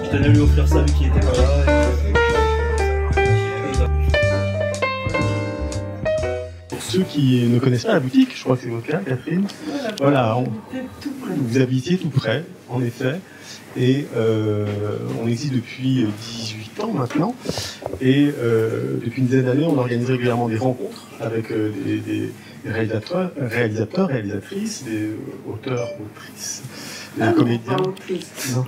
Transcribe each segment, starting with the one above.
Je tenais à lui offrir ça vu qu'il était pas là. Pour ceux qui ne connaissent pas la boutique, je crois que c'est votre cas, Catherine. Voilà, vous habitiez tout près, en effet. Et on existe depuis 18 ans maintenant. Et depuis une dizaine d'années, on organise régulièrement des rencontres avec des réalisateurs, réalisatrices, des auteurs, autrices, des comédiens. Pas autrice. Non.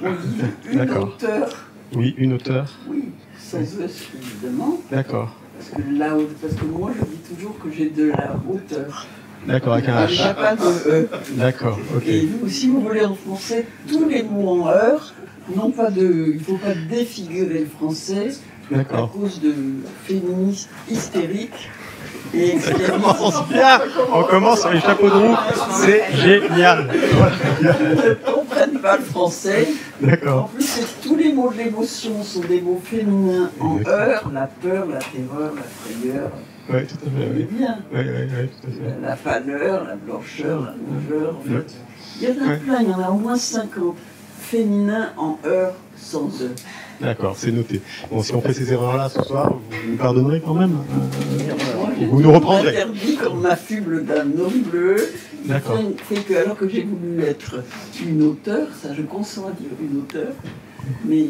Une D'accord. auteure. Oui, une auteure. Oui, sans E, évidemment. D'accord. Parce que moi, je dis toujours que j'ai de la hauteur. D'accord, avec un Il n'y H. a pas de E. D'accord, ok. Et vous, si vous voulez en français, tous les mots en heure, non pas de, il ne faut pas défigurer le français à D'accord. cause de féministes hystériques. Et Ça commence bien. On commence sur les chapeaux de roue. C'est génial. qui ne comprennent pas le français. En D'accord. plus, tous les mots de l'émotion sont des mots féminins en Exactement. heure, la peur, la terreur, la frayeur. Oui, tout à fait. C'est Oui, bien. oui, tout à fait. La pâleur, la blancheur, la rougeur. En fait. Ouais. Il y en a Ouais. plein, il y en a au moins 50 féminins en heure sans E. D'accord, c'est noté. Bon, si on fait ces erreurs-là ce soir, vous nous pardonnerez quand même. Moi, Vous nous reprendrez. interdit qu'on m'affuble d'un nom bleu. D'accord. Fait que, alors que j'ai voulu être une auteure, ça je consens à dire une auteure, mais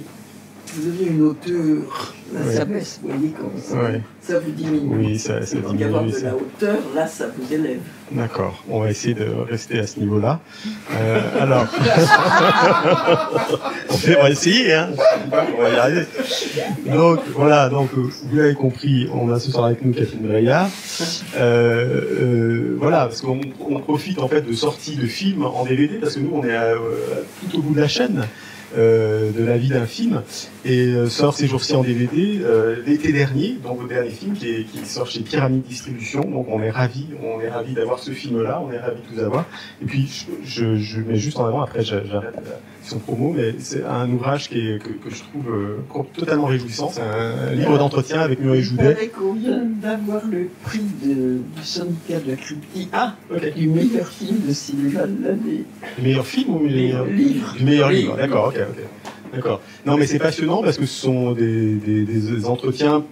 vous devenez une auteure, là Ouais. ça baisse, vous voyez comme ça, Ouais. ça vous diminue. Oui, ça Donc avoir diminue. de la hauteur, là ça vous élève. D'accord, on va essayer de rester à ce niveau-là. Alors, on va essayer, hein. On va y arriver. Donc voilà, donc vous l'avez compris, on a ce soir avec nous Catherine Breillat. Voilà, parce qu'on profite en fait de sorties de films en DVD, parce que nous on est tout au bout de la chaîne. De la vie d'un film et sort ces jours-ci en DVD l'été dernier, donc le dernier film qui sort chez Pyramide Distribution. Donc on est ravis d'avoir ce film-là, on est ravis de vous avoir. Et puis je mets juste en avant, après j'arrête son promo, mais c'est un ouvrage que je trouve totalement réjouissant. C'est un livre d'entretien avec Muriel Il Joudet. paraît qu'on vient d'avoir le prix du syndicat de la critique Ok. du meilleur film de cinéma de l'année. Le meilleur film ou le meilleur Livre. Du meilleur livre, d'accord, ok. D'accord. Non, mais c'est passionnant parce que ce sont des entretiens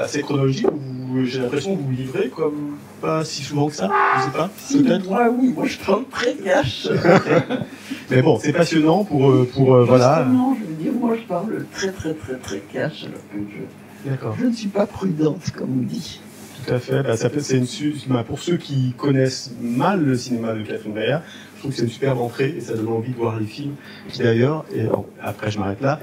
assez chronologiques où j'ai l'impression que vous vous livrez comme pas si souvent que ça, je sais pas, Si, peut-être. moi oui, moi je parle très cash. Mais bon, c'est passionnant pour voilà. Justement, je veux dire, moi je parle très très très très cash alors que D'accord. je ne suis pas prudente comme on dit. Tout à fait. Bah, pour ceux qui connaissent mal le cinéma de Catherine Breillat, je trouve que c'est une superbe entrée et ça donne envie de voir les films qui d'ailleurs, et après je m'arrête là,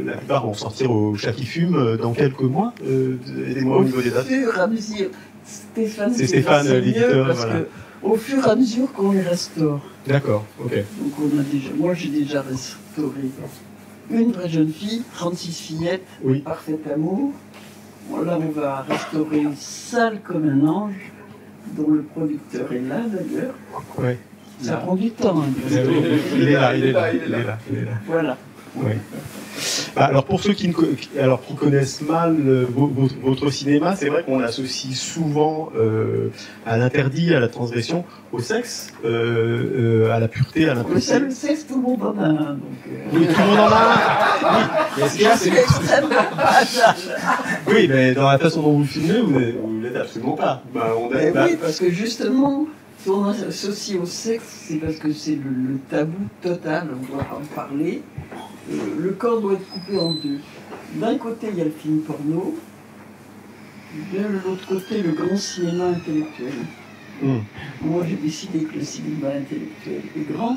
la plupart vont sortir au Chat qui fume dans quelques mois. Aidez-moi au niveau des dates. Au fur et à mesure, Stéphane, C'est Stéphane, mieux l'éditeur, parce voilà. que au fur et à mesure qu'on les restaure, D'accord, ok. donc moi j'ai déjà restauré une vraie jeune fille, 36 fillettes, Oui. parfait amour. Bon, là on va restaurer Sale comme un ange, dont le producteur est là d'ailleurs. Ouais. Ça prend du temps. Hein, de Il restaurer. est là. Voilà. Oui. Alors pour ceux qui connaissent mal votre cinéma, c'est vrai qu'on associe souvent à l'interdit, à la transgression, au sexe, à la pureté, à Le l'impudicité. sexe, tout le monde en a un. Donc, Oui, tout le monde en a un. Oui, mais ce qu'il y a, c'est c'est extrêmement banal. oui, mais dans la façon dont vous le filmez, vous l'êtes absolument pas. Oui, parce que justement, si on associe au sexe, c'est parce que c'est le tabou total, on ne doit pas en parler. Le corps doit être coupé en deux. D'un côté, il y a le film porno, de l'autre côté, le grand cinéma intellectuel. Moi, j'ai décidé que le cinéma intellectuel est grand,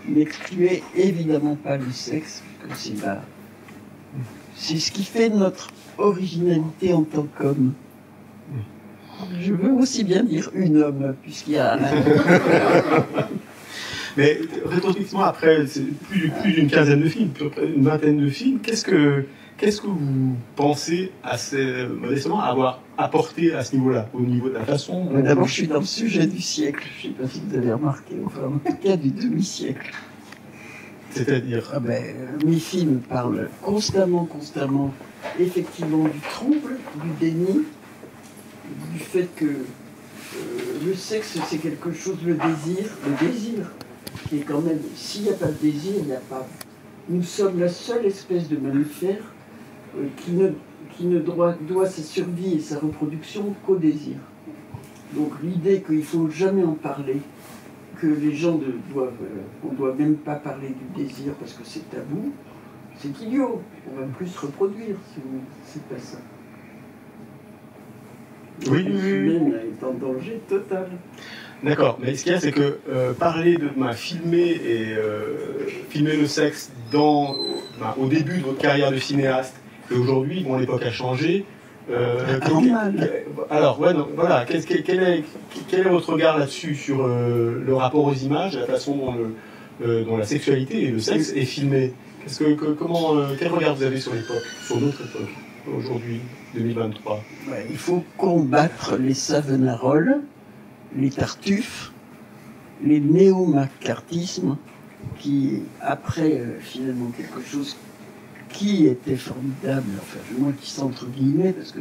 n'excluait évidemment pas le sexe, parce que c'est ce qui fait notre originalité en tant qu'homme. Je veux aussi bien dire une homme, puisqu'il y a un... Mais rétrospectivement, après plus d'une quinzaine de films, peu près une vingtaine de films, qu'est-ce que vous pensez modestement avoir apporté à ce niveau-là, au niveau de la façon dont... D'abord, je suis dans le sujet du siècle. Je ne sais pas si vous avez remarqué, enfin, en tout cas du demi-siècle. C'est-à-dire mes films parlent constamment, effectivement, du trouble, du déni, du fait que le sexe, c'est quelque chose, le désir, qui est quand même, s'il n'y a pas de désir, il n'y a pas. Nous sommes la seule espèce de mammifère qui ne doit sa survie et sa reproduction qu'au désir. Donc l'idée qu'il ne faut jamais en parler, que les gens on ne doit même pas parler du désir parce que c'est tabou, c'est idiot. On va plus se reproduire si c'est pas ça. Oui, L'humain est en danger total. D'accord, mais ce qu'il y a, c'est que parler de filmer le sexe au début de votre carrière de cinéaste, et aujourd'hui, bon, l'époque a changé. Alors, ouais, donc, voilà, quel est votre regard là-dessus, sur le rapport aux images, la façon dont la sexualité et le sexe est filmé? Quel regard vous avez sur l'époque, sur notre époque, aujourd'hui, 2023? Il faut combattre les Savonarols, les Tartuffes, les néo-macartismes, qui, après, finalement, quelque chose qui était formidable, enfin, moi qui dis entre guillemets, parce que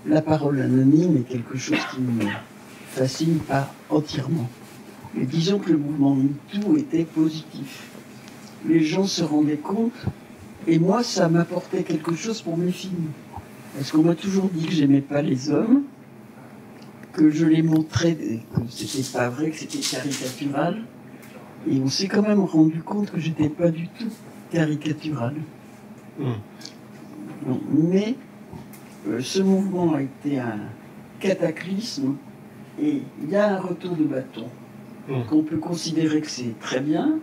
la parole anonyme est quelque chose qui me fascine pas entièrement. Mais disons que le mouvement MeToo était positif. Les gens se rendaient compte, et moi, ça m'apportait quelque chose pour mes films. Parce qu'on m'a toujours dit que j'aimais pas les hommes, que je les montrais, que c'était pas vrai, que c'était caricatural. Et on s'est quand même rendu compte que j'étais pas du tout caricatural. Mais ce mouvement a été un cataclysme et il y a un retour de bâton qu'on peut considérer que c'est très bien,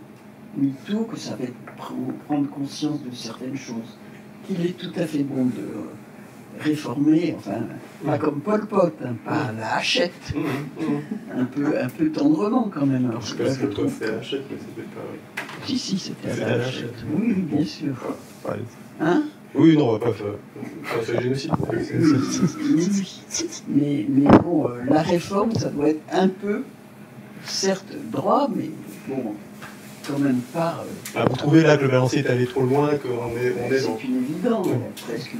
mais tout que ça va prendre conscience de certaines choses, qu'il est tout à fait bon de réformer, enfin pas comme Pol Pot, hein, pas à la Hachette, un peu tendrement quand même. Alors, je sais pas si le c'était à la Hachette, mais c'était pas. Si, c'était à la Hachette. Oui, bien sûr. Hein? Oui, non, on va pas faire le génocide. Mais bon, la réforme, ça doit être un peu, certes, droit, mais bon, quand même pas. Vous trouvez là que le balancier est allé trop loin, qu'on est dans. C'est une évidence. Presque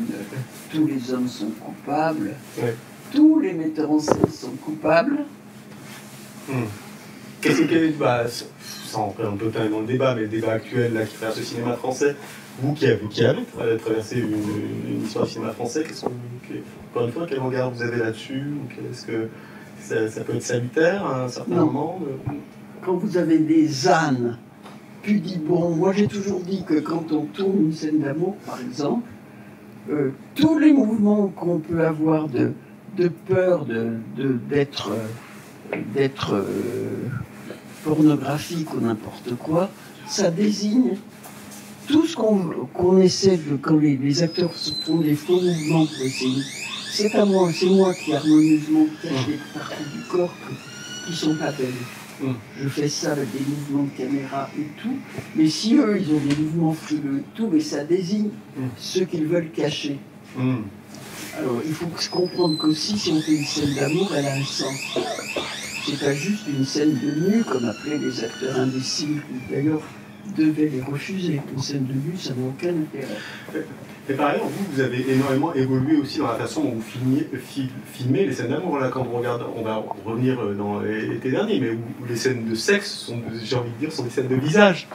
tous les hommes sont coupables. Ouais. Tous les metteurs en scène sont coupables. Qu'est-ce que, sans entrer un peu dans le débat, mais le débat actuel là, qui traverse le cinéma français, vous qui avez traversé une histoire du cinéma français, encore une fois, quel regard vous avez là-dessus? Est-ce que ça peut être salutaire à un certain moment Quand vous avez des ânes pudibonds, moi j'ai toujours dit que quand on tourne une scène d'amour, par exemple, tous les mouvements qu'on peut avoir de peur d'être pornographique ou n'importe quoi, ça désigne tout ce qu'on essaie de, quand les acteurs font des faux mouvements pour essayer. C'est moi qui harmonieusement cache des parties du corps qui sont pas belles. Je fais ça avec des mouvements de caméra et tout, mais si eux ils ont des mouvements frileux et tout, mais ça désigne ceux qu'ils veulent cacher. Alors il faut comprendre qu'aussi si on fait une scène d'amour, elle a un sens. C'est pas juste une scène de nu comme appelaient les acteurs imbéciles qui d'ailleurs devaient les refuser. Une scène de nu, ça n'a aucun intérêt. Et par ailleurs, vous avez énormément évolué aussi dans la façon dont vous filmez les scènes d'amour. Là, quand on regarde, on va revenir dans l'été dernier, mais où les scènes de sexe sont, j'ai envie de dire, sont des scènes de visage.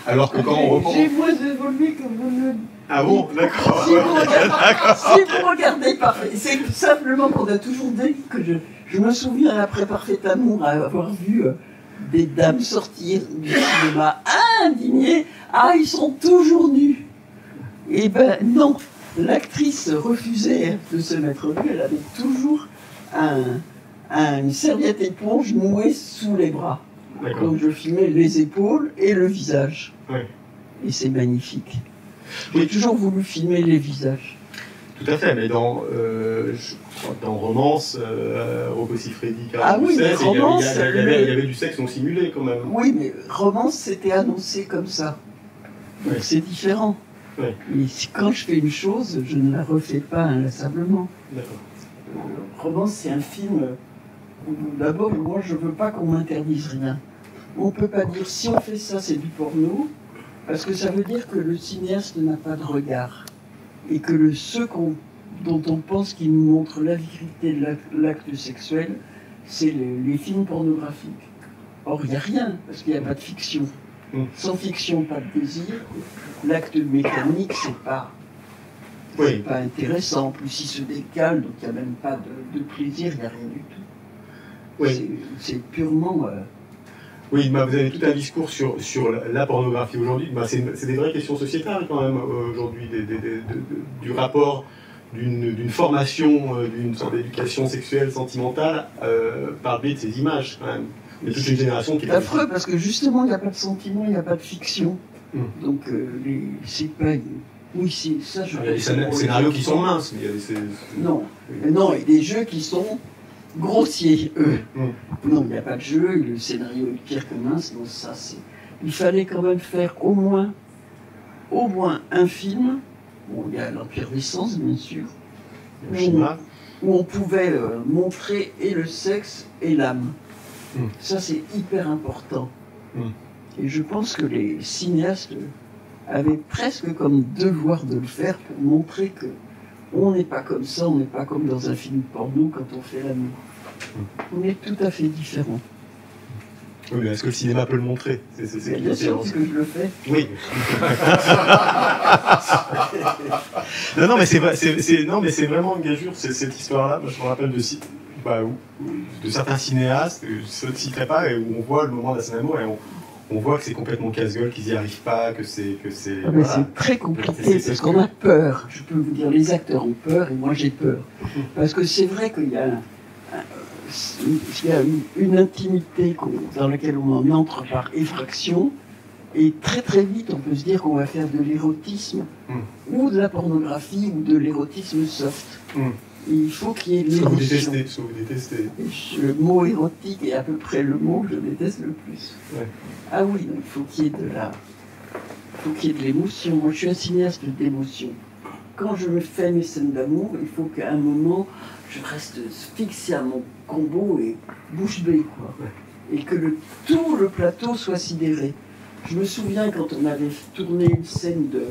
Alors que quand on reprend... J'ai moins évolué que vous ne... Ah bon, d'accord. Si vous regardez Parfait, c'est simplement qu'on a toujours dit que je me souviens après Parfait Amour avoir vu des dames sortir du cinéma indignées. Ah, ils sont toujours nus. Eh ben non, l'actrice refusait de se mettre nue, elle avait toujours une serviette éponge nouée sous les bras. Donc je filmais les épaules et le visage. Oui. Et c'est magnifique. J'ai toujours voulu filmer les visages. Tout à fait, mais dans Romance, Rocco Siffredi, ah oui, mais Romance, il y avait du sexe non simulé quand même. Oui, mais Romance, c'était annoncé comme ça. Donc c'est différent. Ouais. Mais quand je fais une chose, je ne la refais pas inlassablement. D'accord. Romance, c'est un film où, d'abord, moi, je ne veux pas qu'on m'interdise rien. On ne peut pas dire, si on fait ça, c'est du porno, Parce que ça veut dire que le cinéaste n'a pas de regard. Et que ceux dont on pense qu'ils nous montrent la vérité de l'acte sexuel, c'est les films pornographiques. Or, il n'y a rien, parce qu'il n'y a pas de fiction. Sans fiction, pas de désir. L'acte mécanique, c'est pas intéressant. En plus, il se décale, donc il n'y a même pas de plaisir, il n'y a rien du tout. Oui. C'est purement... Oui, vous avez tout un discours sur la pornographie aujourd'hui. C'est des vraies questions sociétales quand même aujourd'hui, du rapport d'une formation, d'une sorte d'éducation sexuelle, sentimentale, par le biais de ces images quand même. Il y a toute une génération qui est affreux parce que justement il n'y a pas de sentiment, il n'y a pas de fiction. Donc c'est pas... Oui, c'est ça. Il y a des scénarios qui sont minces, mais il y a des... Non, non, il y a des jeux qui sont grossiers, eux. Non, il n'y a pas de jeu, le scénario est pire que mince, donc ça c'est... Il fallait quand même faire au moins un film, bon, il y a l'Empire des Sens, bien sûr, où on pouvait montrer et le sexe et l'âme. Ça c'est hyper important. Et je pense que les cinéastes avaient presque comme devoir de le faire pour montrer que on n'est pas comme ça, on n'est pas comme dans un film porno quand on fait l'amour. On est tout à fait différents. Oui, mais est-ce que le cinéma peut le montrer? Bien sûr, parce que je le fais. Oui. non, mais c'est vraiment une gageure, cette histoire-là. Moi, je me rappelle de certains cinéastes, je ne citerai pas, où on voit le moment d'un scène d'amour et on voit que c'est complètement casse-gueule, qu'ils n'y arrivent pas, que c'est... Voilà. C'est très compliqué, parce qu'on a peur. Je peux vous dire, les acteurs ont peur, et moi j'ai peur. Parce que c'est vrai qu'il y a une intimité dans laquelle on en entre par effraction, et très très vite on peut se dire qu'on va faire de l'érotisme, ou de la pornographie, ou de l'érotisme soft. Et il faut qu'il y ait ce que vous détestez. Le mot érotique est à peu près le mot que je déteste le plus. Ouais. Ah oui, donc il faut qu'il y ait de l'émotion. Moi je suis un cinéaste d'émotion. Quand je me fais mes scènes d'amour, il faut qu'à un moment je reste fixé à mon combo et bouche bée, quoi. Et que tout le plateau soit sidéré. Je me souviens quand on avait tourné une scène de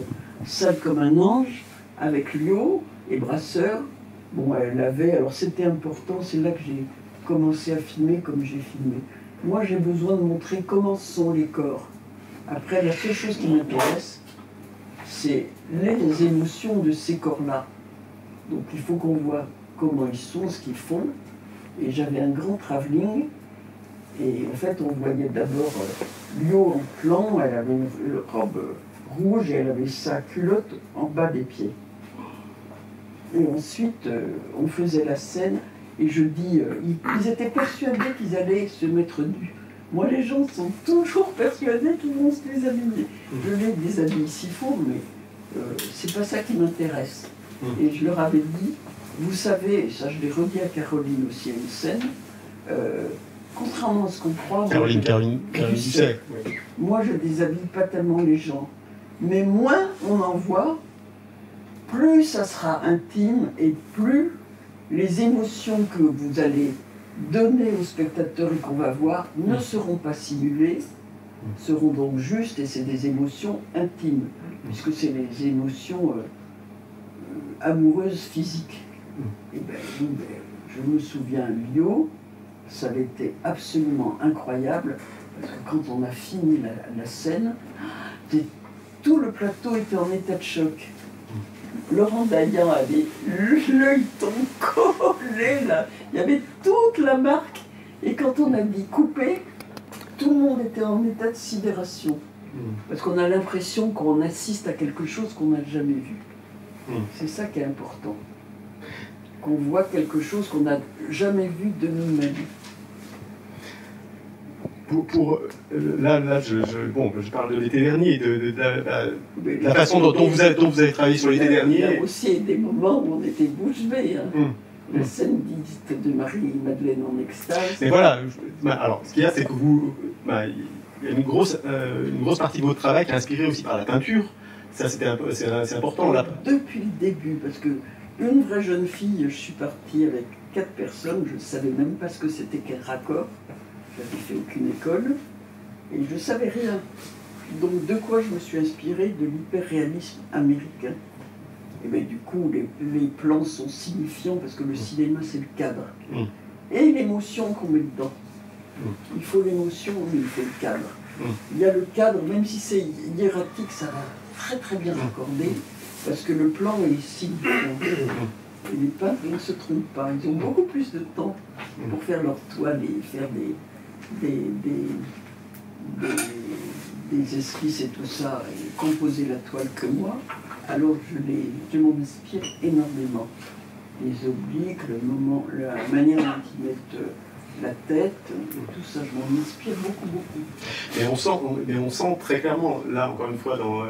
Sale comme un ange avec Lio et Brasseur. Bon, elle avait, alors c'était important, c'est là que j'ai commencé à filmer comme j'ai filmé. Moi, j'ai besoin de montrer comment sont les corps. Après, la seule chose qui m'intéresse, c'est les émotions de ces corps-là. Donc, il faut qu'on voit comment ils sont, ce qu'ils font. Et j'avais un grand travelling. Et en fait, on voyait d'abord Lio en plan, elle avait une robe rouge et elle avait sa culotte en bas des pieds. Et ensuite, on faisait la scène, et je dis, ils étaient persuadés qu'ils allaient se mettre nus. Moi, les gens sont toujours persuadés qu'ils vont se déshabiller. Je les déshabille s'il faut, mais c'est pas ça qui m'intéresse. Et je leur avais dit, vous savez, et ça je l'ai redit à Caroline aussi à une scène, contrairement à ce qu'on croit... Caroline Dusset. Moi, je déshabille pas tellement les gens. Mais moins on en voit, plus ça sera intime et plus les émotions que vous allez donner aux spectateurs et qu'on va voir ne seront pas simulées, seront donc justes, et c'est des émotions intimes, puisque c'est les émotions amoureuses physiques. Et je me souviens, Lio, ça avait été absolument incroyable, parce que quand on a fini la scène, tout le plateau était en état de choc. Laurent Dayan avait l'œil collé là, il y avait toute la marque, et quand on a dit couper, tout le monde était en état de sidération, parce qu'on a l'impression qu'on assiste à quelque chose qu'on n'a jamais vu. C'est ça qui est important, qu'on voit quelque chose qu'on n'a jamais vu de nous-mêmes. Là, je parle de l'été dernier, de la façon dont vous avez travaillé sur l'été dernier. Il y a aussi des moments où on était bouche bée. La scène dite de Marie-Madeleine en extase. Mais voilà, alors ce qu'il y a, c'est que il y a une grosse partie de votre travail qui est inspirée aussi par la peinture. Ça, c'est important là. Depuis le début, parce que une vraie jeune fille, je suis partie avec 4 personnes, je ne savais même pas ce que c'était qu'un raccord. Je n'avais fait aucune école et je ne savais rien. Donc de quoi je me suis inspirée? De l'hyperréalisme américain. Et bien du coup, les plans sont signifiants parce que le cinéma, c'est le cadre. Et l'émotion qu'on met dedans. Il faut l'émotion, mais il faut le cadre. Il y a le cadre, même si c'est hiératique, ça va très très bien raccorder, parce que le plan est signifiant. Et les peintres ne se trompent pas. Ils ont beaucoup plus de temps pour faire leur toile et faire des esquisses et tout ça, et composer la toile que moi. Alors je m'en inspire énormément. Les obliques, la manière dont ils mettent la tête, tout ça, je m'en inspire beaucoup, beaucoup. Mais on sent très clairement, là encore une fois, dans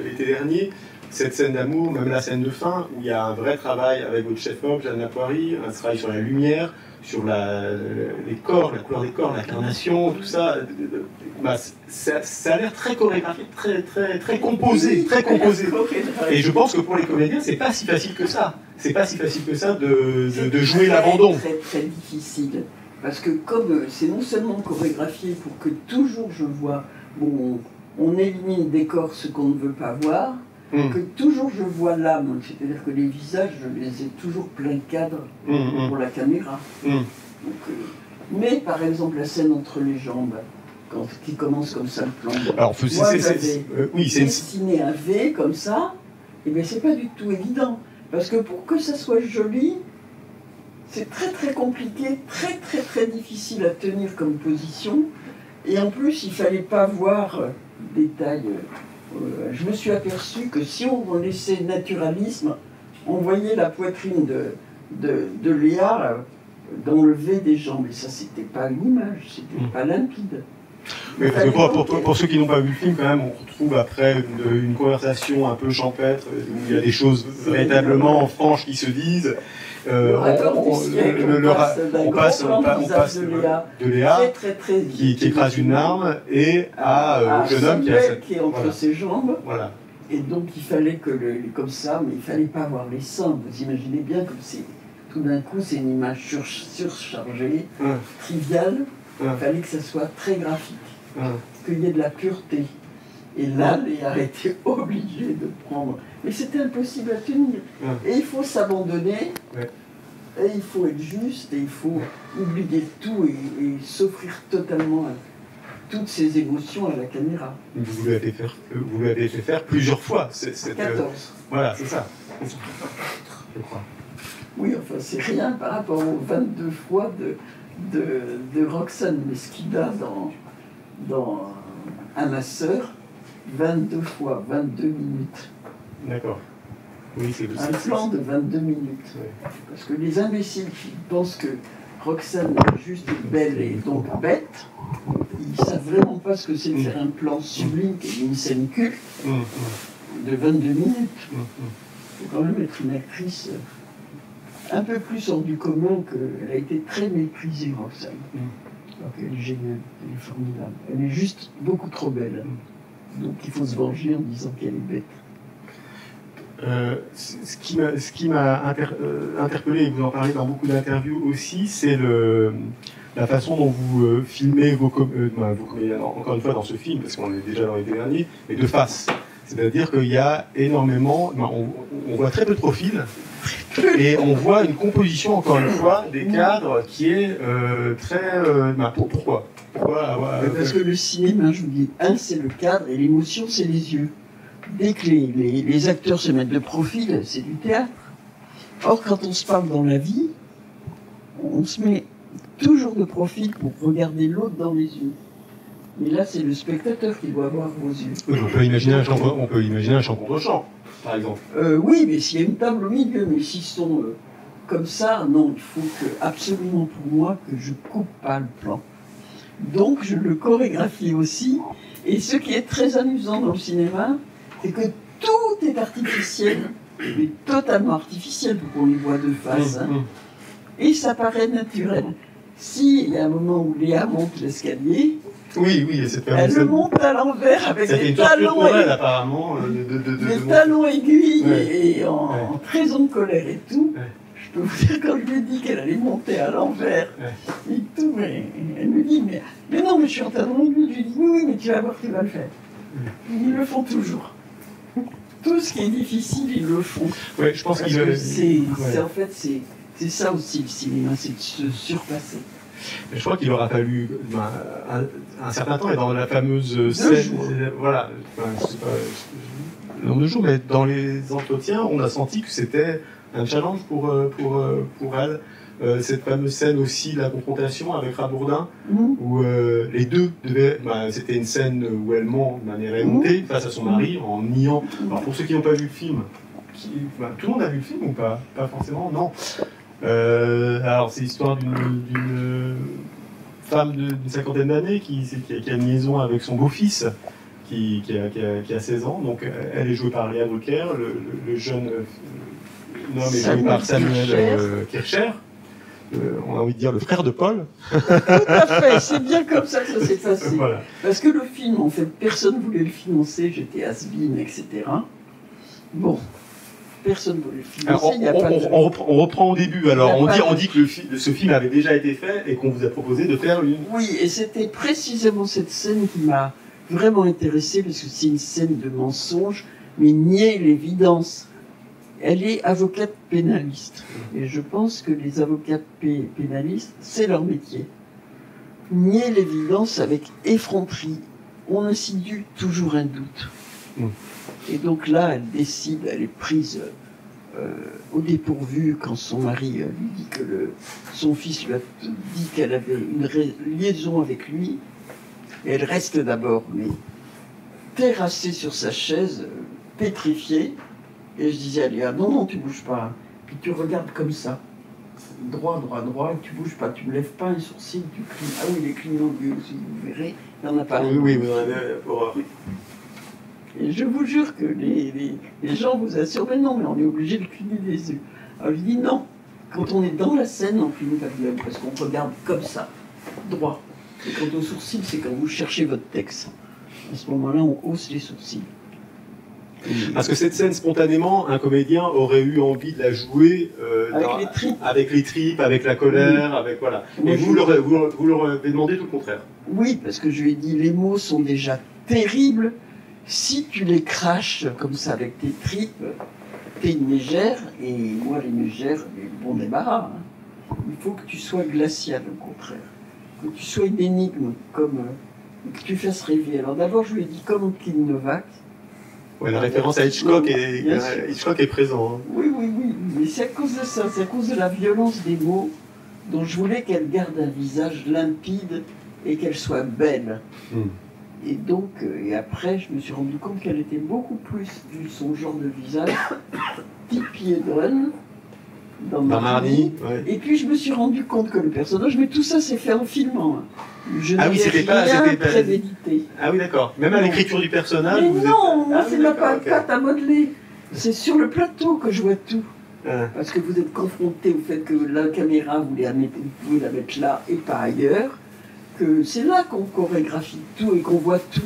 l'été dernier, cette scène d'amour, même la scène de fin, où il y a un vrai travail avec votre chef-op, Jeanne Lapoirie, un travail sur la lumière, sur les corps, la couleur des corps, l'incarnation, tout ça. Ça a l'air très chorégraphique, très composé, très composé. Et je pense que pour les comédiens, c'est pas si facile que ça. C'est pas si facile que ça de jouer l'abandon. C'est très difficile. Parce que comme c'est non seulement chorégraphié pour que toujours je vois, bon, on élimine des corps ce qu'on ne veut pas voir, que toujours je vois l'âme, c'est-à-dire que les visages, je les ai toujours plein cadre pour la caméra. Donc, mais par exemple la scène entre les jambes, qui commence comme ça le plan. Alors, c'est dessiné un V comme ça, et bien c'est pas du tout évident. Parce que pour que ça soit joli, c'est très très compliqué, très difficile à tenir comme position. Et en plus, il ne fallait pas voir détail. Je me suis aperçu que si on laissait naturalisme, on voyait la poitrine de Léa dans le V des jambes. Et ça, c'était pas une image, c'était pas limpide. Mais parce que pour ceux qui n'ont pas vu le film, quand même, on retrouve après une conversation un peu champêtre, où il y a des choses véritablement franches qui se disent. On passe de Léa qui écrase une arme et à jeune homme qui est entre ses jambes. Voilà. Et donc il fallait que comme ça, mais il fallait pas voir les seins. Vous imaginez bien que tout d'un coup c'est une image surchargée, triviale. Il fallait que ça soit très graphique, qu'il y ait de la pureté. Et là, Léa a été obligée de prendre. Mais c'était impossible à tenir. Et il faut s'abandonner, et il faut être juste, et il faut oublier tout et s'offrir totalement toutes ses émotions à la caméra. Vous l'avez fait faire plusieurs fois. 14. Voilà, c'est ça. Je crois. Oui, enfin, c'est rien par rapport aux 22 fois de Roxane Mesquida dans À ma sœur, 22 fois, 22 minutes. D'accord. Oui, c'est un plan de 22 minutes. Ouais. Parce que les imbéciles qui pensent que Roxane est juste belle et donc bête, ils ne savent vraiment pas ce que c'est de faire un plan sublime qui est une scène culte de 22 minutes. Il faut quand même être une actrice un peu plus hors du commun qu'elle a été très méprisée, Roxane. Alors qu'elle est géniale, elle est formidable. Elle est juste beaucoup trop belle. Donc il faut se venger en disant qu'elle est bête. Ce qui m'a interpellé, et vous en parlez dans beaucoup d'interviews aussi, c'est la façon dont vous filmez vos comédiens, encore une fois dans ce film, parce qu'on est déjà dans les derniers, mais de face. C'est-à-dire qu'il y a énormément, on voit très peu de profils, et on voit une composition, encore une fois, des cadres qui est très... pourquoi parce que le cinéma, je vous dis, c'est le cadre, et l'émotion, c'est les yeux. Dès que les acteurs se mettent de profil, c'est du théâtre. Or, quand on se parle dans la vie, on se met toujours de profil pour regarder l'autre dans les yeux. Mais là, c'est le spectateur qui doit avoir vos yeux. Oui, on peut imaginer un chant contre chant, par exemple. Oui, mais s'il y a une table au milieu, mais s'ils sont comme ça, non, il faut absolument pour moi que je coupe pas le plan. Donc, je le chorégraphie aussi. Et ce qui est très amusant dans le cinéma, c'est que tout est artificiel, mais totalement artificiel pour qu'on les voit de face. Et ça paraît naturel. Si il y a un moment où Léa monte l'escalier, elle le monte à l'envers avec des talons aiguilles et en très en colère et tout. Je peux vous dire, quand je lui ai dit qu'elle allait monter à l'envers et tout, mais elle me dit, mais non, mais je suis en train de lui, je lui dis, oui, mais tu vas voir, tu vas le faire. Ils le font toujours. Tout ce qui est difficile, ils le font. Ouais, je pense Parce qu'il que ouais. en fait, c'est ça aussi le cinéma, c'est de se surpasser. Je crois qu'il aura fallu un certain temps, et dans la fameuse scène, voilà, enfin, je sais pas le nombre de jours, mais dans les entretiens, on a senti que c'était un challenge pour elle. Cette fameuse scène aussi, la confrontation avec Rabourdin, où les deux devaient. C'était une scène où elle ment de manière émontée face à son mari en niant. Alors pour ceux qui n'ont pas vu le film, tout le monde a vu le film ou pas? Pas forcément, non. Alors c'est l'histoire d'une femme d'une cinquantaine d'années qui a une liaison avec son beau-fils qui a 16 ans. Donc elle est jouée par Léa Drucker, le jeune homme est joué par Samuel Kircher. On a envie de dire le frère de Paul. Tout à fait, c'est bien comme ça que ça s'est passé. Voilà. Parce que le film, en fait, personne ne voulait le financer, j'étais has-been, etc. Bon, personne ne voulait le financer. Alors, on reprend au début. Alors, on dit que ce film avait déjà été fait et qu'on vous a proposé de faire une. Oui, et c'était précisément cette scène qui m'a vraiment intéressée, parce que c'est une scène de mensonge, mais nier l'évidence. Elle est avocate pénaliste. Et je pense que les avocats pénalistes, c'est leur métier. Nier l'évidence avec effronterie. On insinue toujours un doute. Et donc là, elle décide, elle est prise au dépourvu quand son mari lui dit que son fils lui a dit qu'elle avait une liaison avec lui. Et elle reste d'abord, mais terrassée sur sa chaise, pétrifiée. Et je disais à Léa, non, tu bouges pas. Puis tu regardes comme ça. Droit, et tu bouges pas. Tu ne lèves pas un sourcil, tu clignes. Ah oui, les clignants d'yeux aussi, vous verrez. Il n'y en a pas. Oui, vous en avez horreur. Et je vous jure que les gens vous assurent, mais non, mais on est obligé de cligner des yeux. Alors je dis non. Quand on est dans la scène, on cligne pas de l'œil, parce qu'on regarde comme ça, droit. Et quant au sourcil, c'est quand vous cherchez votre texte. À ce moment-là, on hausse les sourcils. Parce que cette scène, spontanément, un comédien aurait eu envie de la jouer avec les tripes, avec la colère, avec voilà. Et vous leur avez demandé tout le contraire. Oui, parce que je lui ai dit, les mots sont déjà terribles. Si tu les craches comme ça avec tes tripes, t'es une mégère, et moi les mégères, bon débarras. Hein. Il faut que tu sois glacial, au contraire. Que tu sois une énigme, que tu fasses rêver. Alors d'abord, je lui ai dit, comme Kim Novak. Ouais, la référence à Hitchcock est présent. Hein. Oui, mais c'est à cause de ça, c'est à cause de la violence des mots dont je voulais qu'elle garde un visage limpide et qu'elle soit belle. Et donc, et après, je me suis rendu compte qu'elle était beaucoup plus, vu son genre de visage, type Piedron, dans Marnie. Ouais. Et puis, je me suis rendu compte que le personnage, mais tout ça, c'est fait en filmant. Hein. Je n'avais rien prémédité. Ah oui, d'accord. Même à l'écriture du personnage. Mais non, moi, c'est ma patte à modeler. C'est sur le plateau que je vois tout. Parce que vous êtes confronté au fait que la caméra, vous pouvez la mettre là et pas ailleurs. Que c'est là qu'on chorégraphie tout et qu'on voit tout.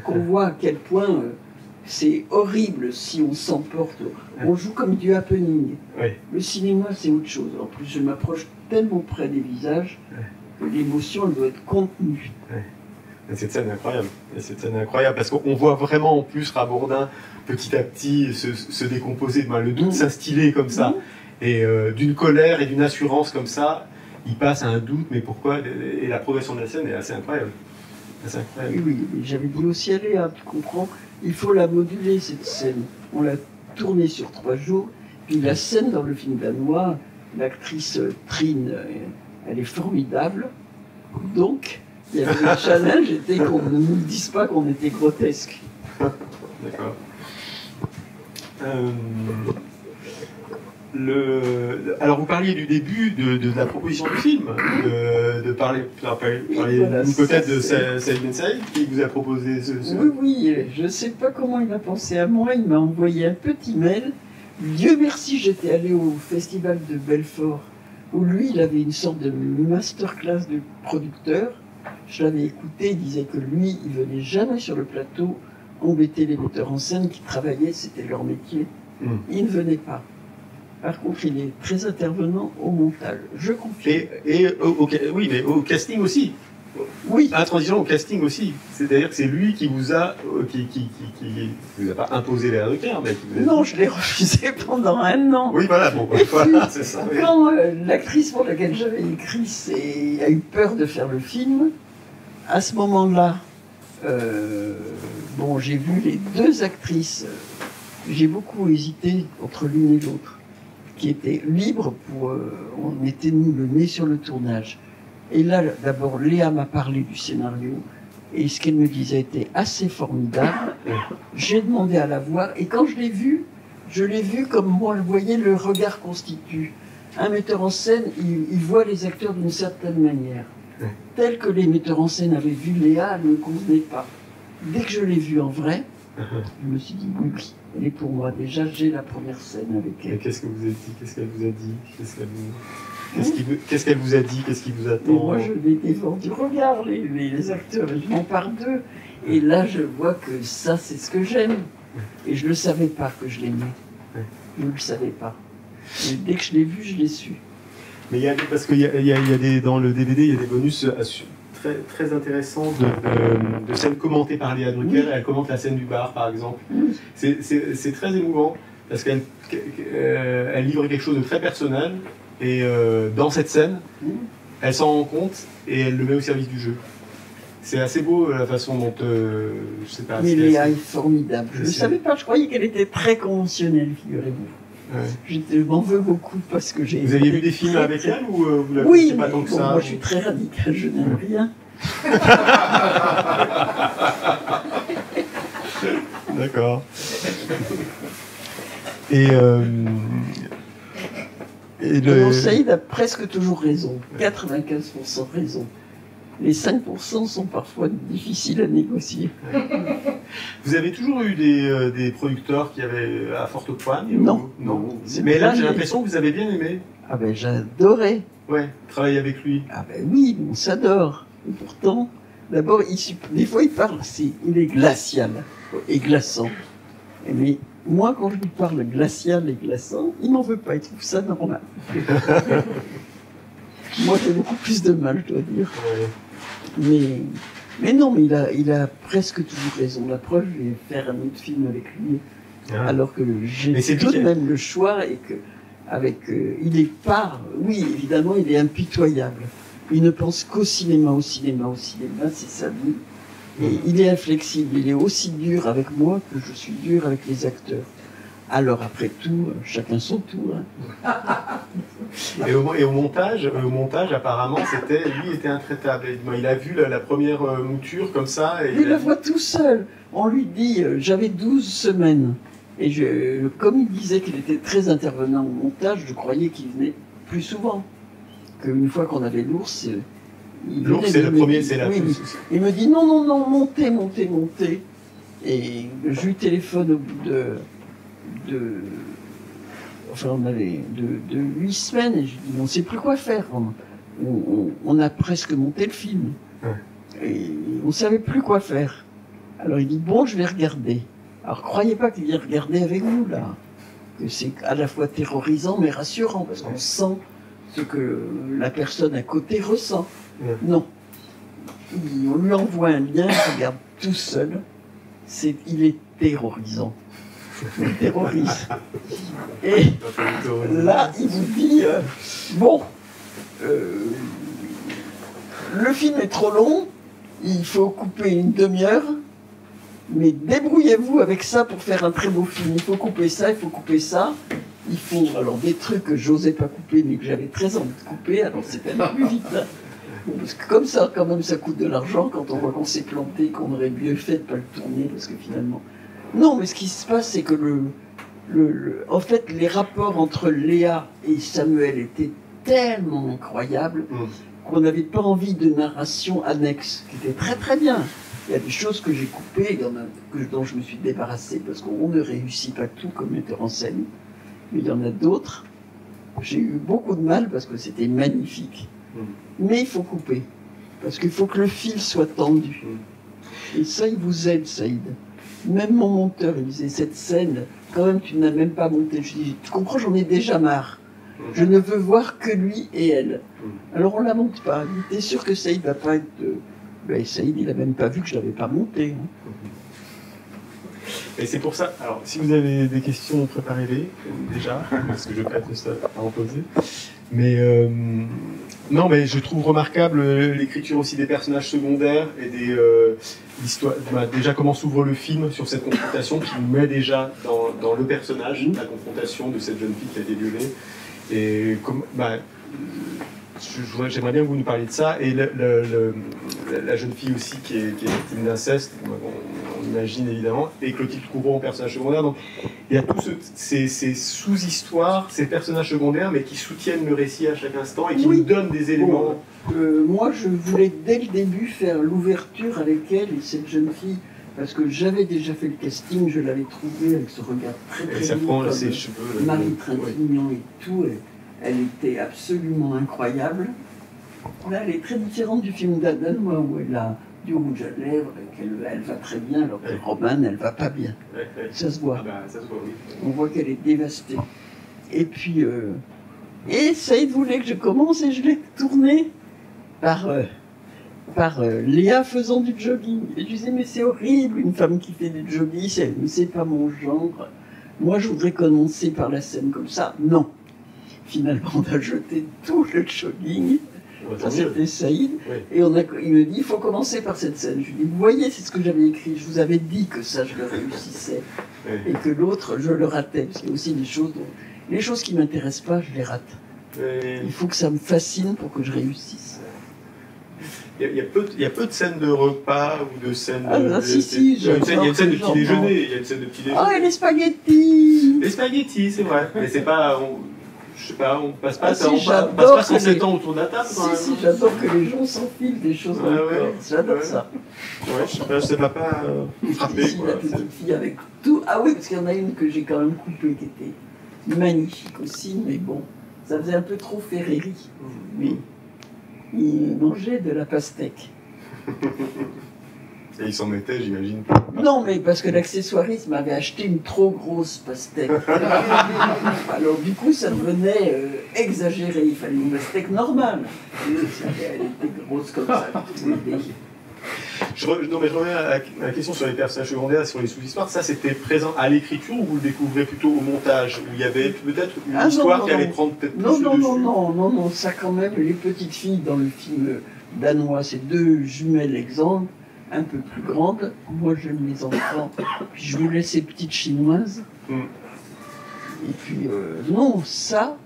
Qu'on voit à quel point c'est horrible si on s'emporte. On joue comme du happening. Le cinéma, c'est autre chose. En plus, je m'approche tellement près des visages que l'émotion, elle doit être contenue. Cette scène est incroyable. Cette scène est incroyable parce qu'on voit vraiment en plus Rabourdin petit à petit se décomposer, le doute s'instiller comme ça. Et d'une colère et d'une assurance comme ça, il passe à un doute, mais pourquoi? Et la progression de la scène est assez incroyable. Oui, j'avais dit aussi à Léa, tu comprends, il faut la moduler cette scène. On l'a tournée sur 3 jours, puis la scène dans le film danois, l'actrice Trine, elle est formidable. Donc, il y avait le challenge, était qu'on ne nous dise pas qu'on était grotesque. D'accord. Alors vous parliez du début de la proposition du film, de parler peut-être de Saïd Ben Saïd qui vous a proposé ce... Oui, je ne sais pas comment il a pensé à moi, il m'a envoyé un petit mail. Dieu merci, j'étais allée au festival de Belfort, où lui, il avait une sorte de masterclass de producteur. Je l'avais écouté, il disait que lui, il venait jamais sur le plateau embêter les metteurs en scène qui travaillaient, c'était leur métier. Il ne venait pas. Par contre, il est très intervenant au montage, je confirme. Oui, mais au casting aussi. Oui. Intransigeant au casting aussi. C'est-à-dire que c'est lui qui vous a, qui vous a pas imposé Léa Drucker, mais qui vous a Non, je l'ai refusé pendant 1 an. Oui, voilà, bon, voilà, c'est ça. Oui. Quand l'actrice pour laquelle j'avais écrit a eu peur de faire le film, à ce moment-là, bon, j'ai vu les 2 actrices. J'ai beaucoup hésité entre l'une et l'autre, qui étaient libres pour... on était, nous, le nez sur le tournage. Et là, d'abord, Léa m'a parlé du scénario, et ce qu'elle me disait était assez formidable. J'ai demandé à la voir, et quand je l'ai vue comme moi, je voyais le regard constitue. Un metteur en scène, il voit les acteurs d'une certaine manière. Tel que les metteurs en scène avaient vu Léa, elle ne me convenait pas. Dès que je l'ai vue en vrai, je me suis dit, oui, elle est pour moi. Déjà, j'ai la première scène avec elle. Et qu'est-ce que vous avez dit? Qu'est-ce qu'elle vous a dit? Qu'est-ce qu'elle vous a dit? Qu'est-ce qui vous attend? Et moi, je l'ai défendu. Regarde les acteurs, je m'en pars d'eux. Et là, je vois que ça, c'est ce que j'aime. Et je ne le savais pas que je l'aimais. Je ne le savais pas. Et dès que je l'ai vu, je l'ai su. Mais parce qu'il y a des, dans le DVD, il y a des bonus très, très intéressants de scènes commentées par Léa Drucker. Oui. Elle commente la scène du bar, par exemple. Oui. C'est très émouvant, parce qu'elle livre quelque chose de très personnel, et dans cette scène, elle s'en rend compte, et elle le met au service du jeu. C'est assez beau la façon dont... je sais pas. Mais Léa est formidable. Je ne savais pas, je croyais qu'elle était très conventionnelle, figurez-vous. Ouais. Je m'en veux beaucoup parce que j'ai... Vous aviez vu des films avec elle ou vous la connaissez pas tant que ça? Moi je suis très radicale, je n'aime rien. D'accord. Et Saïd a presque toujours raison, 95% raison. Les 5% sont parfois difficiles à négocier. Vous avez toujours eu des producteurs qui avaient à forte poigne? Non. Non. Mais là, j'ai l'impression que vous avez bien aimé. Ah ben, j'adorais. Ouais, travailler avec lui. Ah ben oui, on s'adore. Et pourtant, d'abord, des fois, il parle, il est glacial et glaçant. Mais moi, quand je lui parle glacial et glaçant, il m'en veut pas, il trouve ça normal. Moi, j'ai beaucoup plus de mal, je dois dire. Ouais. Mais non, mais il a presque toujours raison. La preuve, je vais faire un autre film avec lui. Ah. Alors que j'ai tout de même le choix et que, il est pas, oui, évidemment, il est impitoyable. Il ne pense qu'au cinéma, c'est sa vie. Et il est inflexible, il est aussi dur avec moi que je suis dur avec les acteurs. Alors après tout, chacun son tour. Hein. Et au montage, apparemment, lui était intraitable. Il a vu la première mouture comme ça. Et il la voit tout seul. On lui dit, j'avais 12 semaines. Et comme il disait qu'il était très intervenant au montage, je croyais qu'il venait plus souvent. Qu'une fois qu'on avait l'ours, l'ours, c'est le premier, c'est la plus. Il me dit, non, montez. Et je lui téléphone au bout enfin, on avait de 8 semaines, et je dis, on ne sait plus quoi faire. On a presque monté le film. Ouais. Et on ne savait plus quoi faire. Alors il dit, bon, je vais regarder. Alors croyez pas qu'il vient regarder avec nous, là. Que c'est à la fois terrorisant, mais rassurant, parce qu'on sent ce que la personne à côté ressent. Ouais. Non. On lui envoie un lien, il regarde tout seul. Il est terrorisant. Il terrorise. Et là, il vous dit, le film est trop long, il faut couper une demi-heure, mais débrouillez-vous avec ça pour faire un très beau film. Il faut couper ça, il faut alors des trucs que j'osais pas couper, mais que j'avais très envie de couper, alors c'était un peu plus vite. Hein. Parce que comme ça, quand même, ça coûte de l'argent quand on voit qu'on s'est planté, qu'on aurait mieux fait de pas le tourner, parce que finalement... Non, mais ce qui se passe, c'est que en fait, les rapports entre Léa et Samuel étaient tellement incroyables qu'on n'avait pas envie de narration annexe, qui était très très bien. Il y a des choses que j'ai coupées, il y en a dont je me suis débarrassé, parce qu'on ne réussit pas tout comme metteur en scène. Mais il y en a d'autres. J'ai eu beaucoup de mal parce que c'était magnifique. Mais il faut couper, parce qu'il faut que le fil soit tendu. Et ça, il vous aide, Saïd. Même mon monteur, il disait, cette scène, quand même, tu n'as même pas monté. Je dis, tu comprends, j'en ai déjà marre. Je ne veux voir que lui et elle. Alors on la monte pas. Il était sûr que Saïd va pas être... Ben, Saïd, il a même pas vu que je l'avais pas monté. Hein. Et c'est pour ça, alors si vous avez des questions, préparez-les déjà, parce que je prête ça à en poser. Mais non, mais je trouve remarquable l'écriture aussi des personnages secondaires et des l'histoire. Déjà comment s'ouvre le film sur cette confrontation qui nous met déjà dans le personnage, la confrontation de cette jeune fille qui a été violée. Et comme, j'aimerais bien que vous nous parliez de ça. Et la jeune fille aussi qui est victime d'inceste, on imagine évidemment, et Clotilde Courreau en personnage secondaire. Donc il y a tous ces sous-histoires, ces personnages secondaires, mais qui soutiennent le récit à chaque instant et qui nous donnent des éléments. Moi, je voulais dès le début faire l'ouverture avec elle et cette jeune fille. Parce que j'avais déjà fait le casting, je l'avais trouvée avec ce regard très très doux, ses cheveux, Marie Trintignant et tout. Elle était absolument incroyable. Là, elle est très différente du film danois où elle a du rouge à lèvres et qu'elle va très bien, alors que Robin, elle va pas bien. Ça se voit. Ça se voit, oui. On voit qu'elle est dévastée. Et puis, et Saïd voulait que je commence et je l'ai tourné par Léa faisant du jogging. Et je disais, mais c'est horrible, une femme qui fait du jogging, c'est pas mon genre. Moi, je voudrais commencer par la scène comme ça. Non. Finalement, on a jeté tout le jogging. Ça, c'était Saïd. Oui. Et il me dit, il faut commencer par cette scène. Je lui dis, vous voyez, c'est ce que j'avais écrit. Je vous avais dit que ça, je le réussissais. Oui. Et que l'autre, je le ratais. Parce qu'il y a aussi des choses les choses qui ne m'intéressent pas, je les rate. Oui. Il faut que ça me fascine pour que je réussisse. Il y a peu de scènes de repas ou de scènes si, il y a une scène de petit déjeuner. Il y a une scène de petit déjeuner. Ah, et les spaghettis. Les spaghettis, c'est vrai. Mais c'est pas... Je sais pas, on passe pas, si, on passe pas 107 ans autour de la table. Si, j'adore que les gens s'enfilent des choses dans le corps. J'adore ça. Ouais, je sais pas, ça m'a pas frappé. Ici, la petite fille avec tout. Ah oui, parce qu'il y en a une que j'ai quand même coupée qui était magnifique aussi, mais bon, ça faisait un peu trop Ferreri. Mais il mangeait de la pastèque. Et il s'en mettait, j'imagine. Non, mais parce que l'accessoiriste m'avait acheté une trop grosse pastèque. Alors du coup, ça devenait exagéré. Il fallait une pastèque normale. Elle était grosse comme ça. Je reviens à la question sur les personnages secondaires, sur les sous-histoires. Ça, c'était présent à l'écriture ou vous le découvrez plutôt au montage, où il y avait peut-être une histoire qui allait prendre peut-être plus de dessus? Non, ça quand même, les petites filles dans le film danois, c'est deux jumelles exemples, un peu plus grandes. Moi, j'aime les enfants, puis je voulais ces petites chinoises. Et puis, non, ça,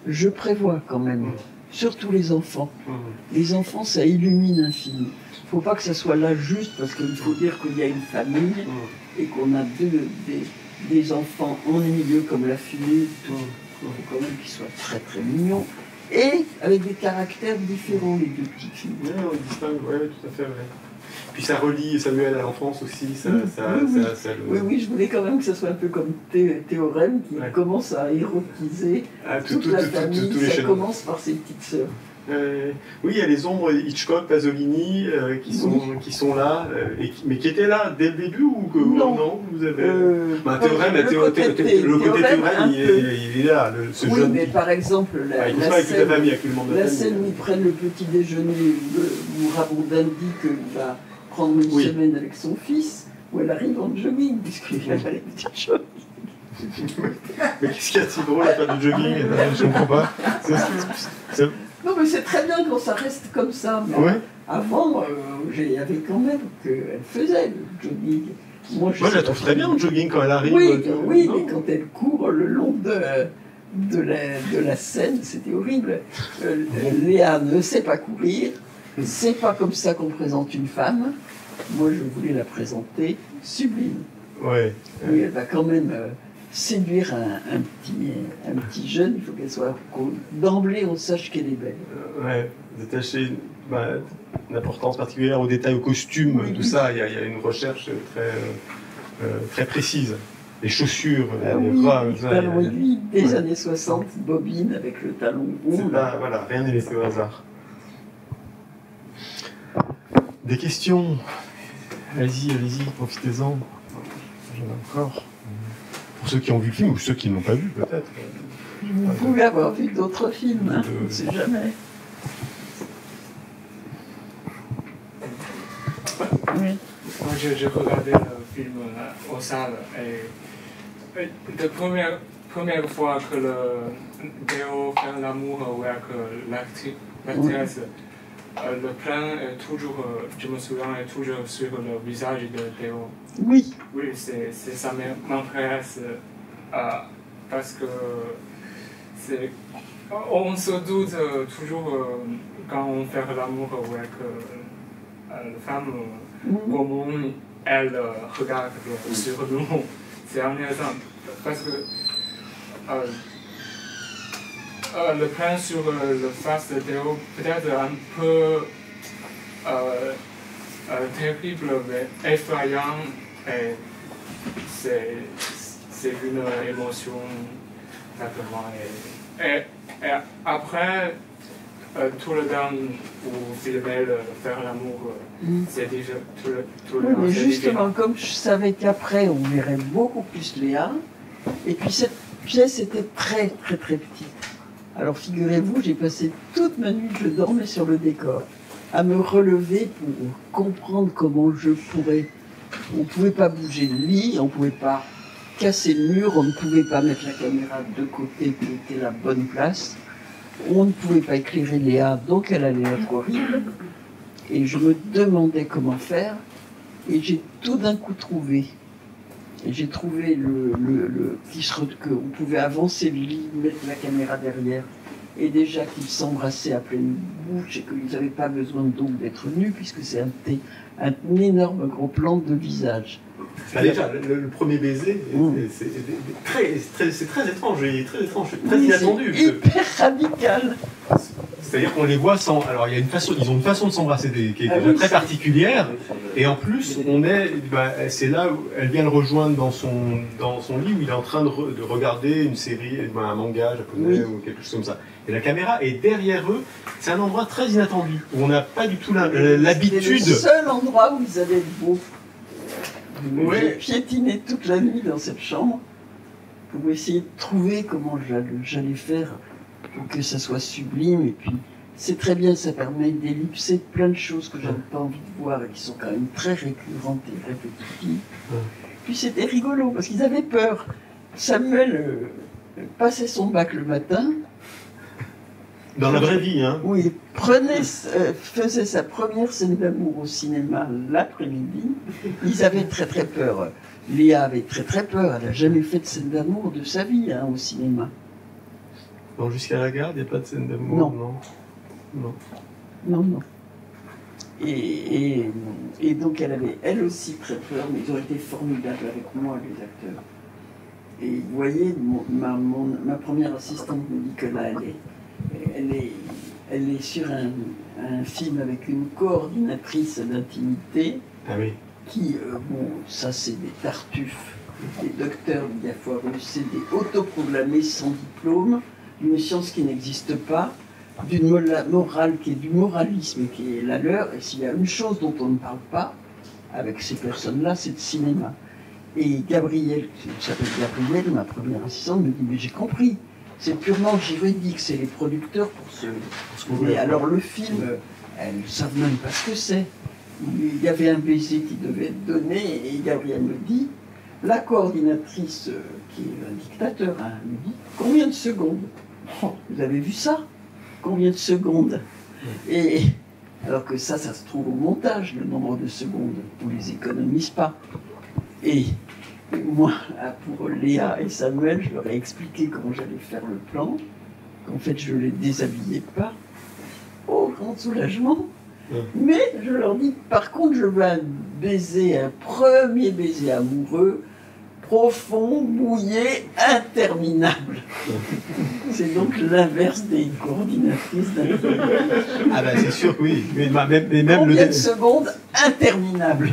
je prévois quand même, surtout les enfants. Les enfants, ça illumine un film. Il ne faut pas que ça soit là juste parce qu'il faut dire qu'il y a une famille et qu'on a des enfants ennuyeux comme la fumée. Il faut quand même qu'ils soient très très mignons et avec des caractères différents, les deux petites filles. Oui, on distingue, tout à fait vrai. Puis ça relie Samuel à l'enfance aussi. Oui, je voulais quand même que ça soit un peu comme Théorème qui commence à érotiser toute la famille. Ça commence par ses petites sœurs. Oui, il y a les ombres Hitchcock, Pasolini qui sont là, mais qui étaient là dès le début ou que non vous avez. Théorème, le côté Théorème, il est là. Mais par exemple, la scène où ils prennent le petit déjeuner, où Rabondin dit qu'il va prendre une semaine avec son fils, où elle arrive en jogging, puisqu'il a les petites choses. Mais qu'est-ce qu'il y a de si drôle à faire du jogging? Je ne comprends pas. Non, mais c'est très bien quand ça reste comme ça. Mais avant, il y avait quand même qu'elle faisait le jogging. Moi, je la trouve très bien le jogging quand elle arrive. Oui, mais quand elle court le long de la scène, c'était horrible. Léa ne sait pas courir. C'est pas comme ça qu'on présente une femme. Moi, je voulais la présenter sublime. Oui, elle va quand même séduire un petit jeune. Il faut qu'elle soit d'emblée, on sache qu'elle est belle. D'attacher une importance particulière aux détails, aux costumes, tout ça. Il y a une recherche très précise. Les chaussures, les bras, le talon aiguille des années 60, bobine avec le talon rond. Rien n'est laissé au hasard. Des questions? Allez-y, profitez-en. J'en ai encore. pour ceux qui ont vu le film ou ceux qui ne l'ont pas vu peut-être. Vous pouvez avoir vu d'autres films, hein, on ne sait jamais. Oui. Moi, j'ai regardé le film au salle et la première fois que le Théo fait l'amour avec l'actrice, le plan est toujours, je me souviens, est toujours sur le visage de Théo. Oui. Oui, ça m'intéresse parce que on se doute toujours quand on fait l'amour avec la femme, comment elle regarde sur nous. C'est intéressant parce que le plan sur le face de Théo peut-être un peu terrible mais effrayant et c'est une émotion exactement et après tout le temps où filmer faire l'amour c'est déjà tout le Oui, temps mais c'est justement, différent. comme je savais qu'après on verrait beaucoup plus Léa, et puis cette pièce était très très très petite. Alors figurez-vous, j'ai passé toute ma nuit, je dormais sur le décor, à me relever pour comprendre comment je pourrais. On ne pouvait pas bouger le lit, on ne pouvait pas casser le mur, on ne pouvait pas mettre la caméra de côté qui était la bonne place, on ne pouvait pas éclairer Léa, donc elle allait être horrible. Et je me demandais comment faire, et j'ai tout d'un coup trouvé. Et j'ai trouvé le petit qu'on pouvait avancer le lit, mettre la caméra derrière, et déjà qu'ils s'embrassaient à pleine bouche et qu'ils n'avaient pas besoin donc d'être nus, puisque c'est un énorme gros plan de visage. Déjà, le premier baiser, c'est très étrange, très Oui, inattendu. c'est hyper radical. C'est-à-dire qu'on les voit sans. Alors, il y a une façon, ils ont une façon de s'embrasser qui est déjà très particulière. Et en plus, c'est là où elle vient le rejoindre dans son lit où il est en train de regarder une série, un manga japonais ou quelque chose comme ça. Et la caméra est derrière eux. C'est un endroit très inattendu où on n'a pas du tout l'habitude. C'est le seul endroit où ils allaient être beaux. Oui. J'ai piétiné toute la nuit dans cette chambre pour essayer de trouver comment j'allais faire pour que ça soit sublime. Et puis, c'est très bien, ça permet d'ellipser plein de choses que j'avais pas envie de voir et qui sont quand même très récurrentes et répétitives. Puis c'était rigolo parce qu'ils avaient peur. Samuel passait son bac le matin. Dans la vraie vie, hein. Oui, faisait sa première scène d'amour au cinéma l'après-midi. Ils avaient très très peur. Léa avait très très peur. Elle n'a jamais fait de scène d'amour de sa vie au cinéma. Non, jusqu'à la garde, il n'y a pas de scène d'amour. Non. Et donc elle avait elle aussi très peur, mais ils ont été formidables avec moi, les acteurs. Et vous voyez, ma première assistante me dit que là, elle est sur un film avec une coordinatrice d'intimité qui, ça c'est des tartuffes, des docteurs diaphorus, c'est des autoproclamés sans diplôme, d'une science qui n'existe pas, d'une morale qui est du moralisme qui est la leur, et s'il y a une chose dont on ne parle pas avec ces personnes-là, c'est le cinéma. Et Gabrielle, qui s'appelle Gabrielle, ma première assistante, me dit « Mais j'ai compris, c'est purement juridique, c'est les producteurs pour se... » Et alors le film, elles ne savent même pas ce que c'est. Il y avait un baiser qui devait être donné, et Gabrielle me dit, la coordinatrice, qui est un dictateur, me dit « Combien de secondes ?» Vous avez vu ça? Combien de secondes? Et alors que ça se trouve au montage, le nombre de secondes. On ne les économise pas. Et moi, pour Léa et Samuel, je leur ai expliqué comment j'allais faire le plan, qu'en fait je ne les déshabillais pas. Oh, grand soulagement. Mais je leur dis, par contre, je veux un premier baiser amoureux, profond, mouillé, interminable. C'est donc l'inverse des coordinatrices d'intimité. Ah ben c'est sûr que oui. Mais même combien de secondes interminables.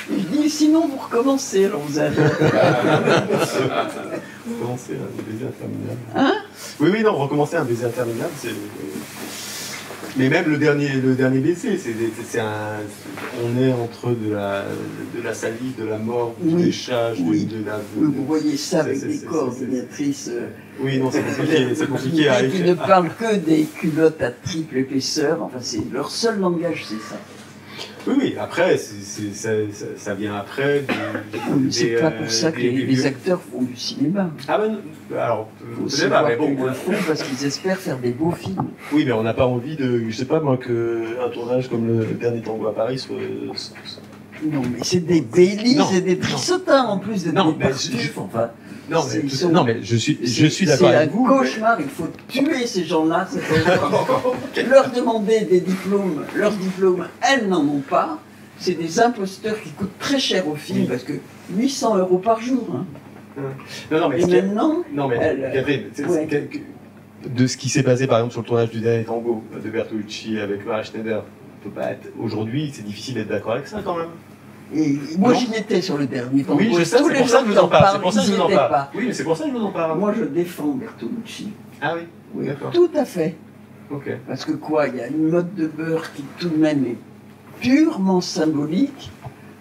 Je dis, sinon vous recommencez, alors vous avez... Recommencer un baiser interminable. Hein? Oui, non, recommencer un baiser interminable, c'est... Mais même le dernier baiser, on est entre de la salive, de la mort, Oui. des chats, Vous voyez ça avec des coordinatrices. Oui, non, c'est compliqué à Qui ne parlent que des culottes à triple épaisseur. Enfin, c'est leur seul langage, c'est ça. Oui, après, ça vient après. C'est pas pour ça que les acteurs font du cinéma. Ah ben, alors, Faut je sais pas, mais bon. ils le font parce qu'ils espèrent faire des beaux films. Oui, mais on n'a pas envie de, je sais pas moi, qu'un tournage comme le dernier Tango à Paris soit. Non, mais c'est des Baileys et des Trissotins en plus de Non, des mais Tartuffes, enfin. Non, mais je suis d'accord avec vous. C'est un cauchemar, il faut tuer ces gens-là. Leur demander des diplômes, leurs diplômes, elles n'en ont pas. C'est des imposteurs qui coûtent très cher au film, parce que 800 € par jour. Hein. Non, mais et maintenant, non, mais Catherine, de ce qui s'est passé par exemple sur le tournage du dernier Tango de Bertolucci avec Mara Schneider, aujourd'hui, c'est difficile d'être d'accord avec ça quand même. Et moi, j'y étais sur le dernier Tango. Oui, je sais, c'est pour ça que je vous en parle. C'est pour ça que je vous en parle. Oui, mais c'est pour ça que je vous en parle. Moi, je défends Bertolucci. Ah oui, oui, d'accord. Tout à fait. Ok. Parce que quoi, il y a une mode de beurre qui tout de même est purement symbolique.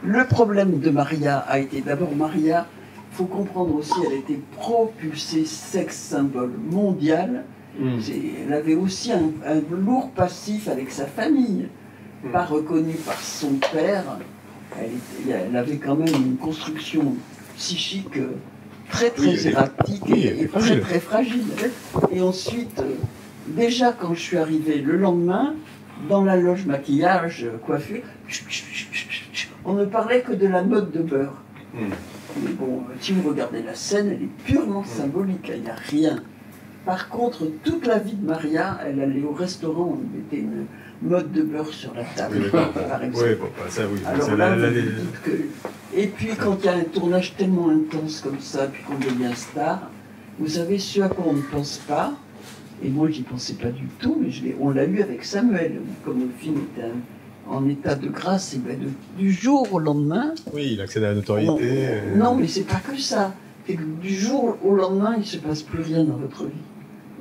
Le problème de Maria a été d'abord Maria, il faut comprendre aussi, elle a été propulsée sexe symbole mondial. Elle avait aussi un lourd passif avec sa famille, pas reconnue par son père. Elle avait quand même une construction psychique très erratique et très très fragile. Et ensuite, déjà quand je suis arrivée le lendemain, dans la loge maquillage, coiffure, on ne parlait que de la mode de beurre. Mais bon, si vous regardez la scène, elle est purement symbolique, il n'y a rien. Par contre, toute la vie de Maria, elle allait au restaurant, on mettait une mode de beurre sur la table, par exemple. Oui, bon, ça oui. Alors là, vous dites que... Et puis quand il y a un tournage tellement intense comme ça, puis qu'on devient star, vous savez, ce à quoi on ne pense pas, et moi j'y pensais pas du tout, mais on l'a eu avec Samuel, comme le film était en état de grâce, et ben du jour au lendemain... Oui, il accède à la notoriété. Non, mais c'est pas que ça. C'est que du jour au lendemain, il ne se passe plus rien dans votre vie.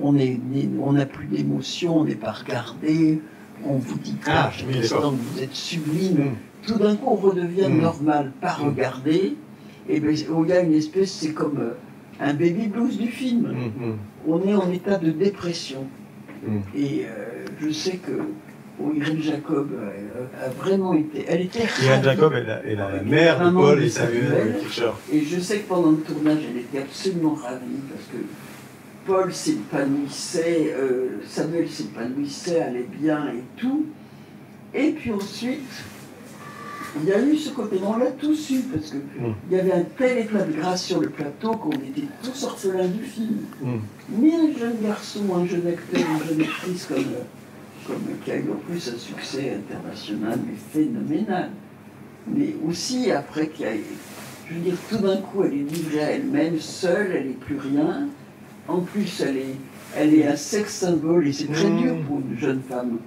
On n'a plus d'émotion, on n'est pas regardé, on vous dit que vous êtes sublime. Tout d'un coup, on redevient normal, pas regardé. Et bien, il y a une espèce, c'est comme un baby blues du film. On est en état de dépression. Et je sais que Irène Jacob a vraiment été... Elle était Irène Jacob est la mère de Paul et Samuel Kircher. Et je sais que pendant le tournage, elle était absolument ravie parce que Paul s'épanouissait, Samuel s'épanouissait, allait bien et tout. Et puis ensuite, il y a eu ce côté, on l'a tous eu, parce qu'il y avait un tel éclat de grâce sur le plateau qu'on était tous orphelins du film. Mais un jeune garçon, un jeune acteur, une jeune actrice qui a eu en plus un succès international, mais phénoménal. Mais aussi après je veux dire, tout d'un coup, elle est livrée à elle-même, seule, elle n'est plus rien. En plus, elle est un sexe symbole, et c'est très dur pour une jeune femme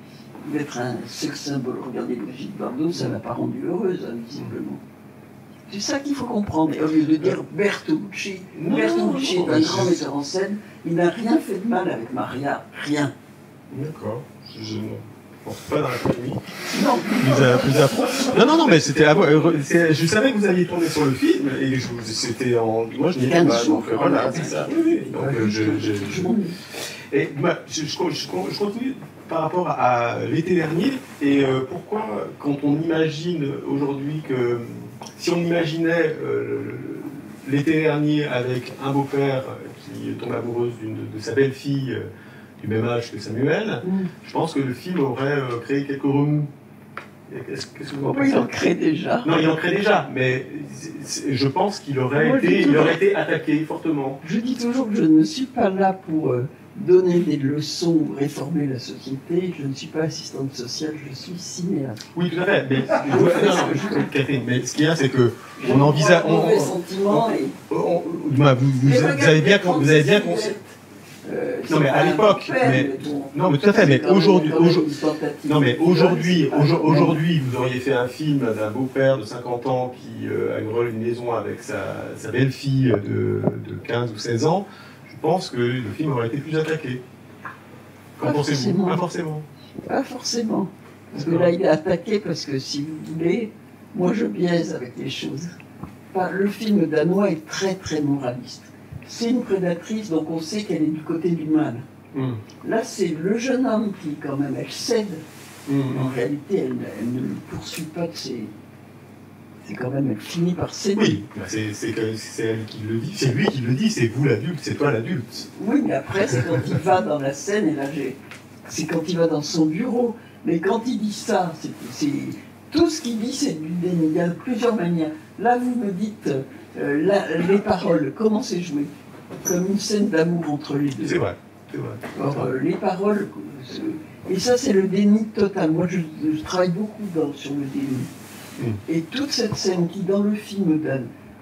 d'être un sexe symbole. Regardez Brigitte Bardot, ça l'a pas rendue heureuse, hein, visiblement. C'est ça qu'il faut comprendre. Et au lieu de dire Bertolucci est un grand metteur en scène, il n'a rien fait de mal avec Maria, rien. D'accord. Je ne pense pas dans la famille. Non. Plus à fond. Non, mais c'était. Je savais que vous alliez tourner sur le film et c'était en. Moi, je n'y étais pas. Donc voilà, c'est ça. Oui. Donc et moi, je continue par rapport à l'été dernier et pourquoi, quand on imagine aujourd'hui que si on imaginait l'été dernier avec un beau-père qui tombe amoureuse de sa belle-fille. Du même âge que Samuel, je pense que le film aurait créé quelques remous. Qu'est-ce que vous en pensez ? Oui, il en crée déjà. Non, il en crée déjà, mais je pense qu'il aurait été attaqué fortement. Je dis toujours que je ne suis pas là pour donner des leçons ou réformer la société. Je ne suis pas assistante sociale, je suis cinéaste. Oui, tout à fait. Mais, Catherine, mais ce qu'il y a, c'est que on envisage. Vous avez bien conscience. Non mais à l'époque, non mais tout à fait, mais aujourd'hui, vous auriez fait un film d'un beau-père de 50 ans qui a une maison avec sa belle-fille de 15 ou 16 ans, je pense que le film aurait été plus attaqué. Qu'en pensez-vous ? Pas forcément. Pas forcément. Parce que là, il est attaqué parce que, si vous voulez, moi je biaise avec les choses. Le film danois est très très moraliste. C'est une prédatrice, donc on sait qu'elle est du côté du mal. Là, c'est le jeune homme qui, quand même, elle cède. En réalité, elle ne le poursuit pas de ses... C'est quand même, elle finit par céder. Oui, c'est elle qui le dit. C'est lui qui le dit, c'est vous l'adulte, c'est toi l'adulte. Oui, mais après, c'est quand il va dans la scène, et là, c'est quand il va dans son bureau. Mais quand il dit ça, tout ce qu'il dit, c'est du déni. Il y a plusieurs manières. Là, vous me dites, les paroles, comment c'est joué? Comme une scène d'amour entre les deux. C'est vrai, c'est vrai. Alors, les paroles, et ça, c'est le déni total. Moi, je travaille beaucoup sur le déni. Et toute cette scène qui, dans le film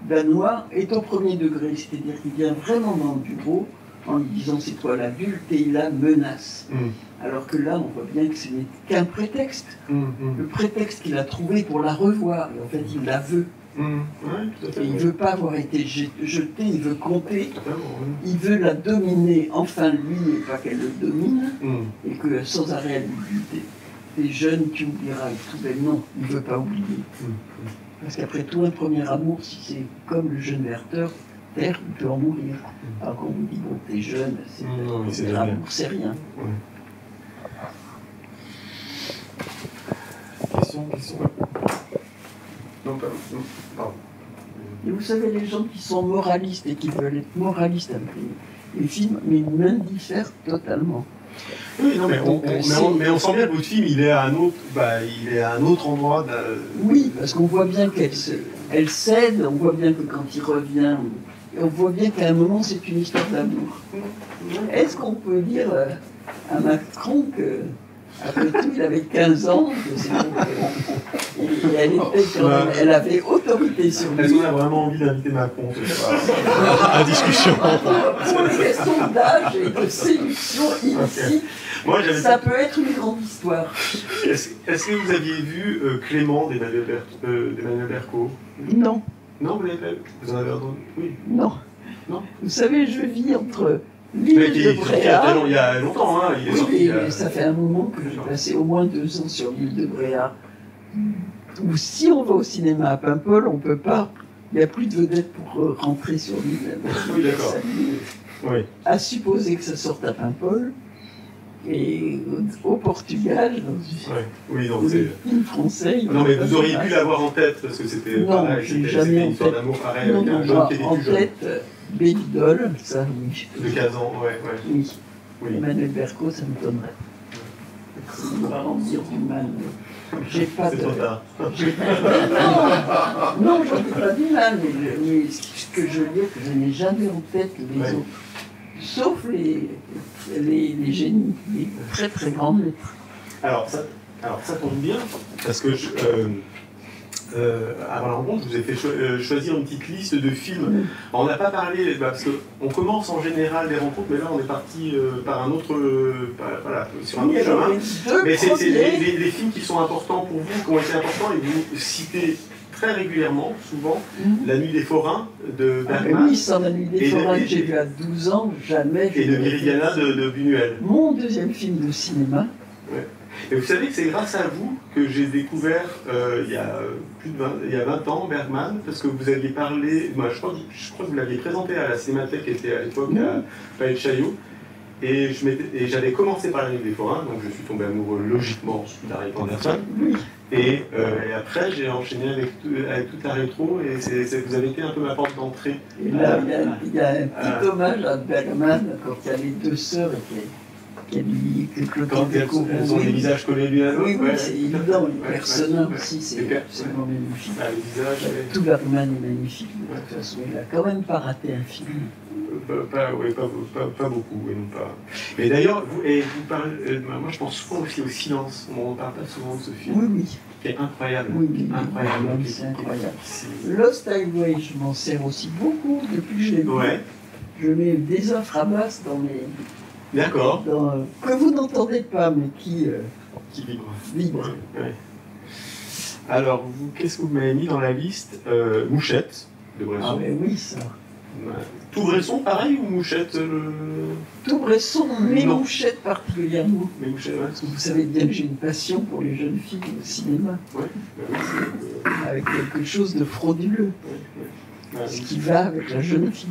danois, est au premier degré, c'est-à-dire qu'il vient vraiment dans le bureau en lui disant c'est toi l'adulte et il la menace. Alors que là, on voit bien que ce n'est qu'un prétexte. Le prétexte qu'il a trouvé pour la revoir, et en fait, il la veut. Ouais, tout à fait. Et il ne veut pas avoir été jeté, il veut compter, il veut la dominer, enfin lui, et pas qu'elle le domine, et que sans arrêt elle lui dit t'es jeune, tu oublieras et tout. Ben non, il ne veut pas oublier. Parce qu'après tout, un premier amour, si c'est comme le jeune Werther, il peut en mourir. Alors qu'on vous dit, bon, t'es jeune, c'est amour, c'est rien. Question. Non, pardon. Et vous savez, les gens qui sont moralistes et qui veulent être moralistes avec les films, mais ils m'indiffèrent totalement. Oui, non, mais on sent bien que votre film, il est à un autre endroit. Oui, parce qu'on voit bien qu'elle cède, on voit bien que quand il revient, on voit bien qu'à un moment, c'est une histoire d'amour. Est-ce qu'on peut dire à Macron que, après tout, il avait 15 ans, elle avait autorité sur lui. Est-ce qu'on a vraiment envie d'inviter Macron ce soir à discussion? Pour les questions d'âge et de séduction illicite, ça peut être une grande histoire. Est-ce que vous aviez vu Clément d'Emmanuel Berco? Non. Non, vous en avez entendu? Oui. Non. Non. Vous savez, je vis entre l'île de Bréa. Il y a longtemps, hein. Il est sorti, ça fait un moment que j'ai passé au moins 2 ans sur l'île de Bréa. Ou si on va au cinéma à Paimpol, on peut pas. Il n'y a plus de vedettes pour rentrer sur l'île. Oui, d'accord. Oui. À supposer que ça sorte à Paimpol. Et au Portugal, dans une film français. Non, mais vous auriez pu l'avoir en tête, parce que c'était une histoire d'amour pareil, avec un jeune qui était plus jeune. En tête, Baby Doll, ça, oui. De 15 ans, ouais. Oui. Emmanuel Berco, ça m'étonnerait. On va en dire du mal. J'ai pas de. C'est trop tard. Non, j'en ai pas du mal, mais ce que je veux dire, que je n'ai jamais en tête les autres. Sauf les génies, les très très grandes lettres. Alors ça tombe bien, parce que avant la rencontre, je vous ai fait choisir une petite liste de films. Alors, on n'a pas parlé, parce qu'on commence en général les rencontres, mais là on est parti par un autre, sur un autre chemin. Mais c'est les films qui sont importants pour vous, qui ont été importants, et vous citez très régulièrement, souvent, La Nuit des Forains de Bergman. Oui, sans La Nuit des Forains que j'ai vu à 12 ans, jamais. Et de Viridiana de Buñuel. Mon deuxième film de cinéma. Ouais. Et vous savez que c'est grâce à vous que j'ai découvert il y a 20 ans Bergman, parce que vous aviez parlé, moi, je crois que vous l'aviez présenté à la Cinémathèque qui était à l'époque à Palais de Chaillot. Et j'avais commencé par La Nuit des Forains, donc je suis tombé amoureux logiquement d'Harry Anderson. Et après, j'ai enchaîné avec toute la rétro, et vous avez été un peu ma porte d'entrée. Et là, il y a un petit hommage à Bergman quand il y a les deux sœurs et quand elles ont des visages collés l'une à l'autre. Oui, c'est évident. Les personnages aussi, c'est absolument magnifique. Les visages, tout Bergman est magnifique. De toute façon, il n'a quand même pas raté un film. Pas beaucoup, oui, non pas. Mais d'ailleurs, vous parlez, moi je pense souvent aussi au silence, on ne parle pas souvent de ce film. Oui. Qui est incroyable. Oui, incroyable. C'est incroyable. Lost Highway, je m'en sers aussi beaucoup depuis que je l'ai vu. Ouais. Je mets des offres à basse dans mes. D'accord. Que vous n'entendez pas, mais qui vibre. Ouais. Alors, qu'est-ce que vous m'avez mis dans la liste? Mouchette, de Bresson. Ah, mais oui, ça. Tout Bresson, pareil, ou Mouchette Tout Bresson, mais Non. Mouchette particulièrement. Mais Mouchette, ouais. Parce que vous savez bien que j'ai une passion pour les jeunes filles au cinéma, Ouais, bah oui, avec quelque chose de frauduleux, ouais. ce qui va avec la jeune fille.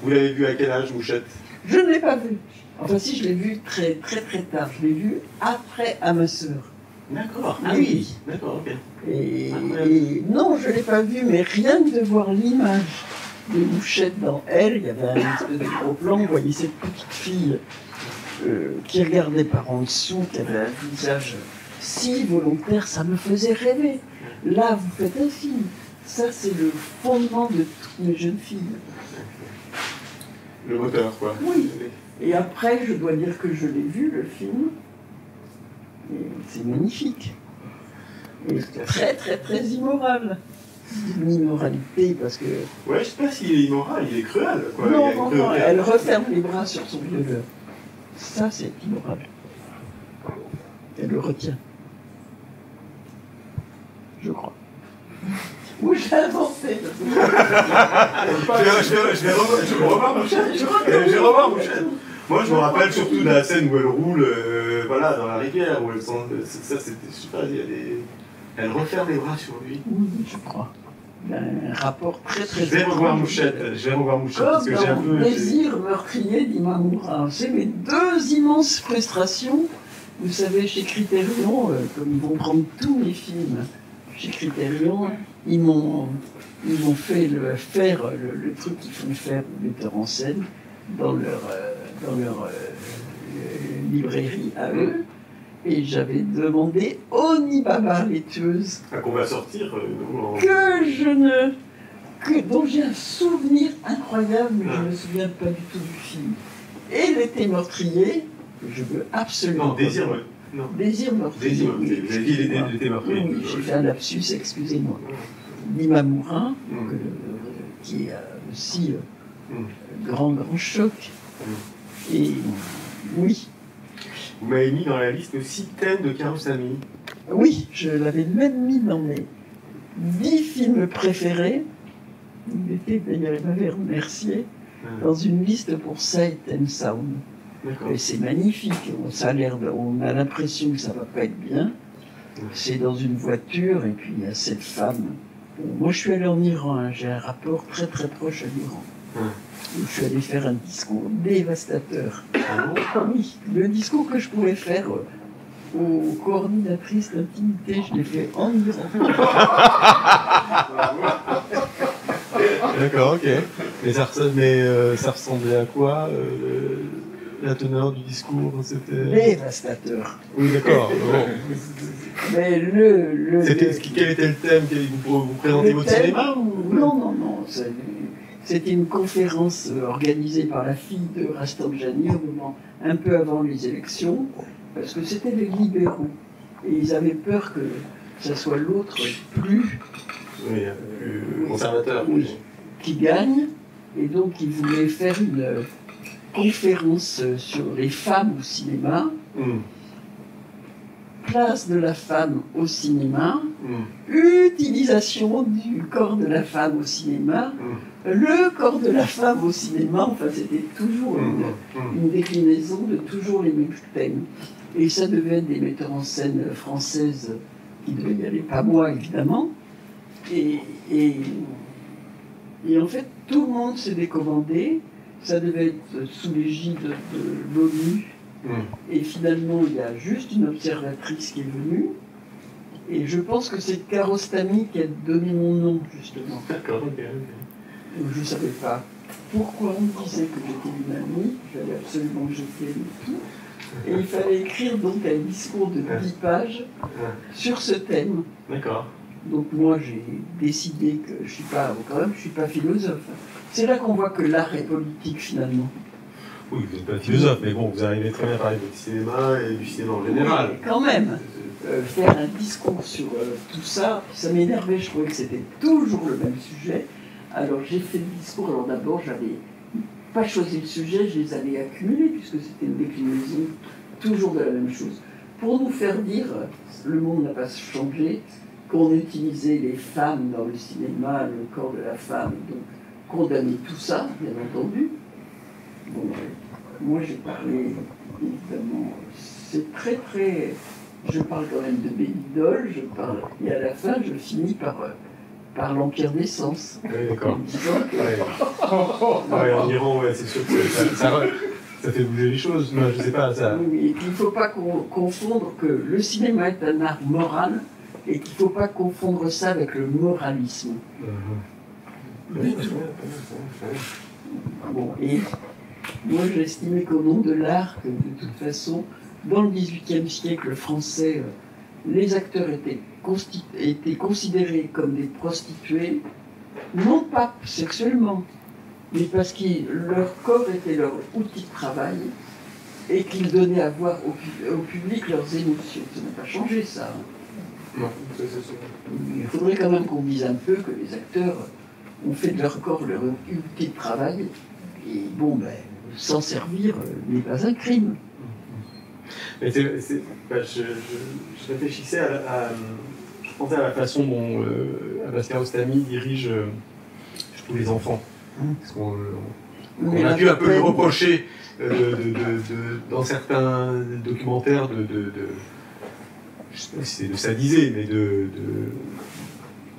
Vous l'avez vu à quel âge, Mouchette? Je ne l'ai pas vu. Enfin si, je l'ai vu très très très tard. Je l'ai vu après À ma sœur. D'accord. Ah Oui. oui, d'accord, ok. Et non, je ne l'ai pas vu, mais rien que de voir l'image de Mouchette dans Elle, il y avait un espèce de gros plan, vous voyez cette petite fille qui regardait par en dessous, qui avait un visage si volontaire, ça me faisait rêver. Là, vous faites un film. Ça, c'est le fondement de toutes mes jeunes filles. Le moteur, quoi. Oui. Et après, je dois dire que je l'ai vu, le film. Et c'est magnifique. Et très, très, très immoral. Une immoralité, parce que... Ouais, je sais pas s'il est immoral, il est cruel, quoi. Il Non, a une non, non, cruauté. elle referme les bras sur son violeur. Ça, c'est immoral. Elle le retient. Je crois. Ou j'ai inventé. Je vais revoir Mouchette. Je vais revoir Mouchette. Moi, je me rappelle surtout de la scène où elle roule voilà, dans la rivière, où elle sent... Ça, c'était... Je sais pas, il y a des... Elle referme les bras sur lui. Oui, je crois. Il y a un rapport très, très... Je vais revoir Mouchette. Parce que Comme j'ai un dans peu... Désir meurtrier d'Imamura. C'est mes deux immenses frustrations. Vous savez, chez Criterion, comme ils vont prendre tous mes films, chez Criterion, ils m'ont fait faire le truc qu'ils font faire aux metteurs en scène dans leur librairie à eux. Et j'avais demandé Onibaba, les tueuses, Qu'on va sortir... dont j'ai un souvenir incroyable, mais je ne me souviens pas du tout du film. Et L'été meurtrier, que je veux absolument... Non, Désir... Non. Désir meurtrier. Désir meurtrier. Vous avez dit L'été meurtrier. Oui, j'ai fait un lapsus, excusez-moi. L'Imamura, qui est aussi grand choc. Et oui, Vous m'avez mis dans la liste aussi Thème de Kiarostami. oui, je l'avais même mis dans mes 10 films préférés. Il m'avait remercié dans une liste pour Sight and Sound. D'accord. Et c'est magnifique, on a l'impression que ça va pas être bien. C'est dans une voiture et puis il y a cette femme. Moi je suis allé en Iran, hein, j'ai un rapport très très proche à l'Iran. Où je suis allé faire un discours dévastateur. Oui, le discours que je pouvais faire aux coordinatrices d'intimité, je l'ai fait en Iran. D'accord, ok. Mais ça ressemblait à quoi la teneur du discours, c'était... Dévastateur. Oui, d'accord. Bon. Mais Quel était le thème? Vous présentez votre cinéma ou... Non. C'était une conférence organisée par la fille de Rafsanjani au moment un peu avant les élections, parce que c'était les libéraux. Et ils avaient peur que ça soit l'autre plus conservateur. Oui, qui gagne. Et donc ils voulaient faire une conférence sur les femmes au cinéma. Place de la femme au cinéma, utilisation du corps de la femme au cinéma, le corps de la femme au cinéma, enfin c'était toujours une déclinaison de toujours les mêmes thèmes. Et ça devait être des metteurs en scène françaises qui devaient y aller, pas moi évidemment. Et en fait, tout le monde s'est décommandé, ça devait être sous l'égide de l'ONU. Et finalement, il y a juste une observatrice qui est venue. Et je pense que c'est Kiarostami qui a donné mon nom, justement. D'accord, ok. Je ne savais pas pourquoi on me disait que j'étais une amie. J'avais absolument jeté le tout. Et il fallait écrire donc un discours de 10 pages sur ce thème. D'accord. Donc moi, j'ai décidé que je ne suis pas avocat, je ne suis pas philosophe. C'est là qu'on voit que l'art est politique, finalement. Oui, vous n'êtes pas philosophe, mais bon, vous arrivez très bien à parler de cinéma et du cinéma en général. Oui, quand même, faire un discours sur tout ça, ça m'énervait, je trouvais que c'était toujours le même sujet. Alors j'ai fait le discours, alors d'abord j'avais pas choisi le sujet, je les avais accumulés, puisque c'était une déclinaison toujours de la même chose. Pour nous faire dire, le monde n'a pas changé, qu'on utilisait les femmes dans le cinéma, le corps de la femme, donc condamner tout ça, bien entendu. Bon, moi j'ai parlé, évidemment, c'est très très... Je parle quand même de Bénidol, et à la fin je finis par l'Empire des Sens. Oui, d'accord. En disant que... Ouais, en Iran, ouais, c'est sûr que ça fait bouger les choses. Non, je sais pas, ça... Oui, et puis il ne faut pas confondre que le cinéma est un art moral, et qu'il ne faut pas confondre ça avec le moralisme. Du tout. Bon, et moi j'estimais qu'au nom de l'art, que de toute façon, dans le XVIIIe siècle français, les acteurs étaient considérés comme des prostituées, non pas sexuellement, mais parce que leur corps était leur outil de travail et qu'ils donnaient à voir au public leurs émotions. Ça n'a pas changé, ça. Non, c'est sûr. Il faudrait quand même qu'on dise un peu que les acteurs ont fait de leur corps leur outil de travail, et bon, ben, s'en servir n'est pas un crime. Mais je réfléchissais je pensais à la façon dont Abbas Kiarostami dirige, je trouve, les enfants. Parce qu'on a pu un peu lui reprocher dans certains documentaires je sais pas si c'est de sadiser, mais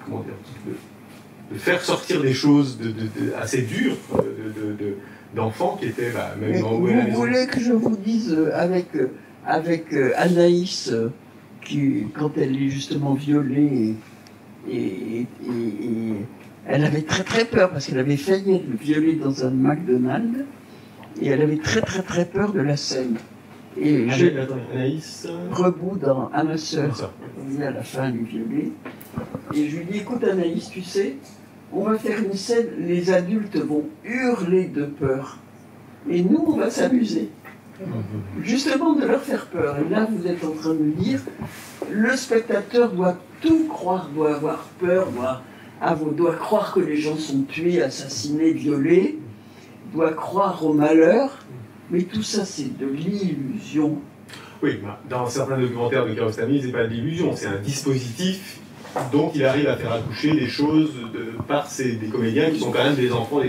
comment dire, de faire sortir des choses assez dures d'enfants qui étaient même envoyés à la maison. Vous voulez que je vous dise avec Anaïs, qui, quand elle est justement violée, et elle avait très très peur, parce qu'elle avait failli être violée dans un McDonald's, et elle avait très très très peur de la scène. Et Anaïs Rebout dans À ma sœur, à la fin elle est violée, et je lui dis, écoute Anaïs, tu sais, on va faire une scène, les adultes vont hurler de peur, et nous on va s'amuser. Justement de leur faire peur. Et là, vous êtes en train de me dire, le spectateur doit tout croire, doit avoir peur, doit croire que les gens sont tués, assassinés, violés, doit croire au malheur, mais tout ça, c'est de l'illusion. Oui, dans certains documentaires de Kiarostami, c'est pas de l'illusion, c'est un dispositif dont il arrive à faire accoucher des choses par des comédiens qui sont quand même des enfants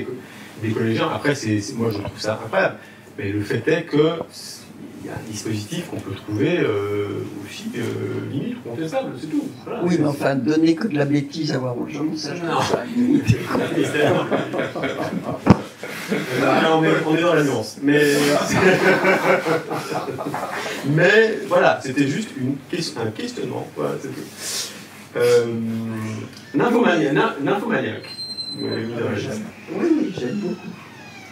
des collégiens. Après, moi, je trouve ça incroyable. Mais le fait est qu'il y a un dispositif qu'on peut trouver aussi limite, contestable, c'est tout. Voilà, oui, mais enfin, donner que de la bêtise à voir aux gens, ça, je ne sais pas. Là, on est dans la nuance. Mais voilà, c'était juste un questionnement. Voilà, c'est tout. Nymphomaniac. Oui, j'aime beaucoup.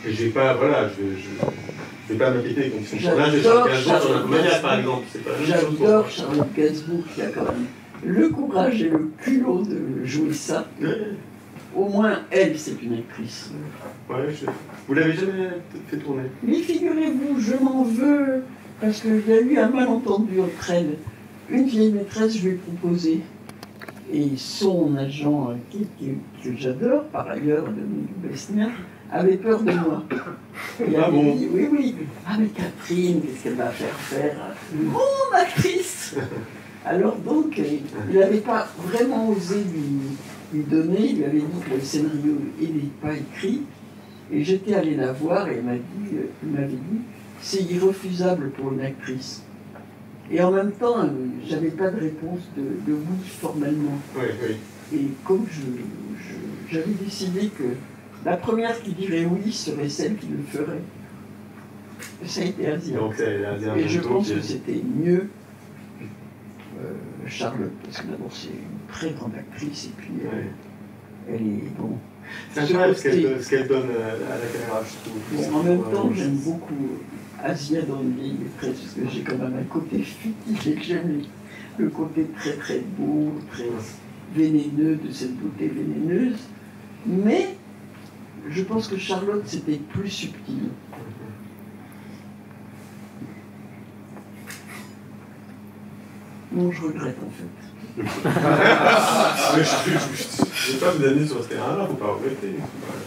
Et j'ai pas, voilà, je vais pas m'inquiéter contre son personnage de Charlotte Gainsbourg sur Nymphomaniac, par exemple. J'adore Charlotte Gainsbourg, qui a quand même le courage et le culot de jouer ça. Au moins, elle, c'est une actrice. Ouais, vous l'avez jamais fait tourner? Mais figurez-vous, je m'en veux, parce qu'il y a eu un malentendu entre elles. Une vieille maîtresse, je lui ai proposé. Et son agent, que j'adore, par ailleurs, Dominique Besnier, avait peur de moi. Il avait dit, oui. Ah mais Catherine, qu'est-ce qu'elle va faire mon actrice. Alors donc, il n'avait pas vraiment osé lui donner, il lui avait dit que le scénario n'était pas écrit. Et j'étais allé la voir et il m'avait dit, c'est irrefusable pour une actrice. Et en même temps, j'avais pas de réponse de oui formellement. Oui. Et comme j'avais décidé que la première qui dirait oui serait celle qui le ferait. Ça a été Asia. Et je pense que c'était mieux Charlotte, parce que d'abord c'est une très grande actrice et puis elle est bon. C'est incroyable ce qu'elle donne à la caméra, je trouve. Bon, en même temps, j'aime beaucoup Asia dans une vieille maîtresse, parce que j'ai quand même un côté futif et que j'aime le côté très très beau, très vénéneux de cette beauté vénéneuse. Mais je pense que Charlotte, c'était plus subtil. Non, je regrette en fait. Mais je ne vais pas vous amener sur ce terrain-là, faut pas regretter.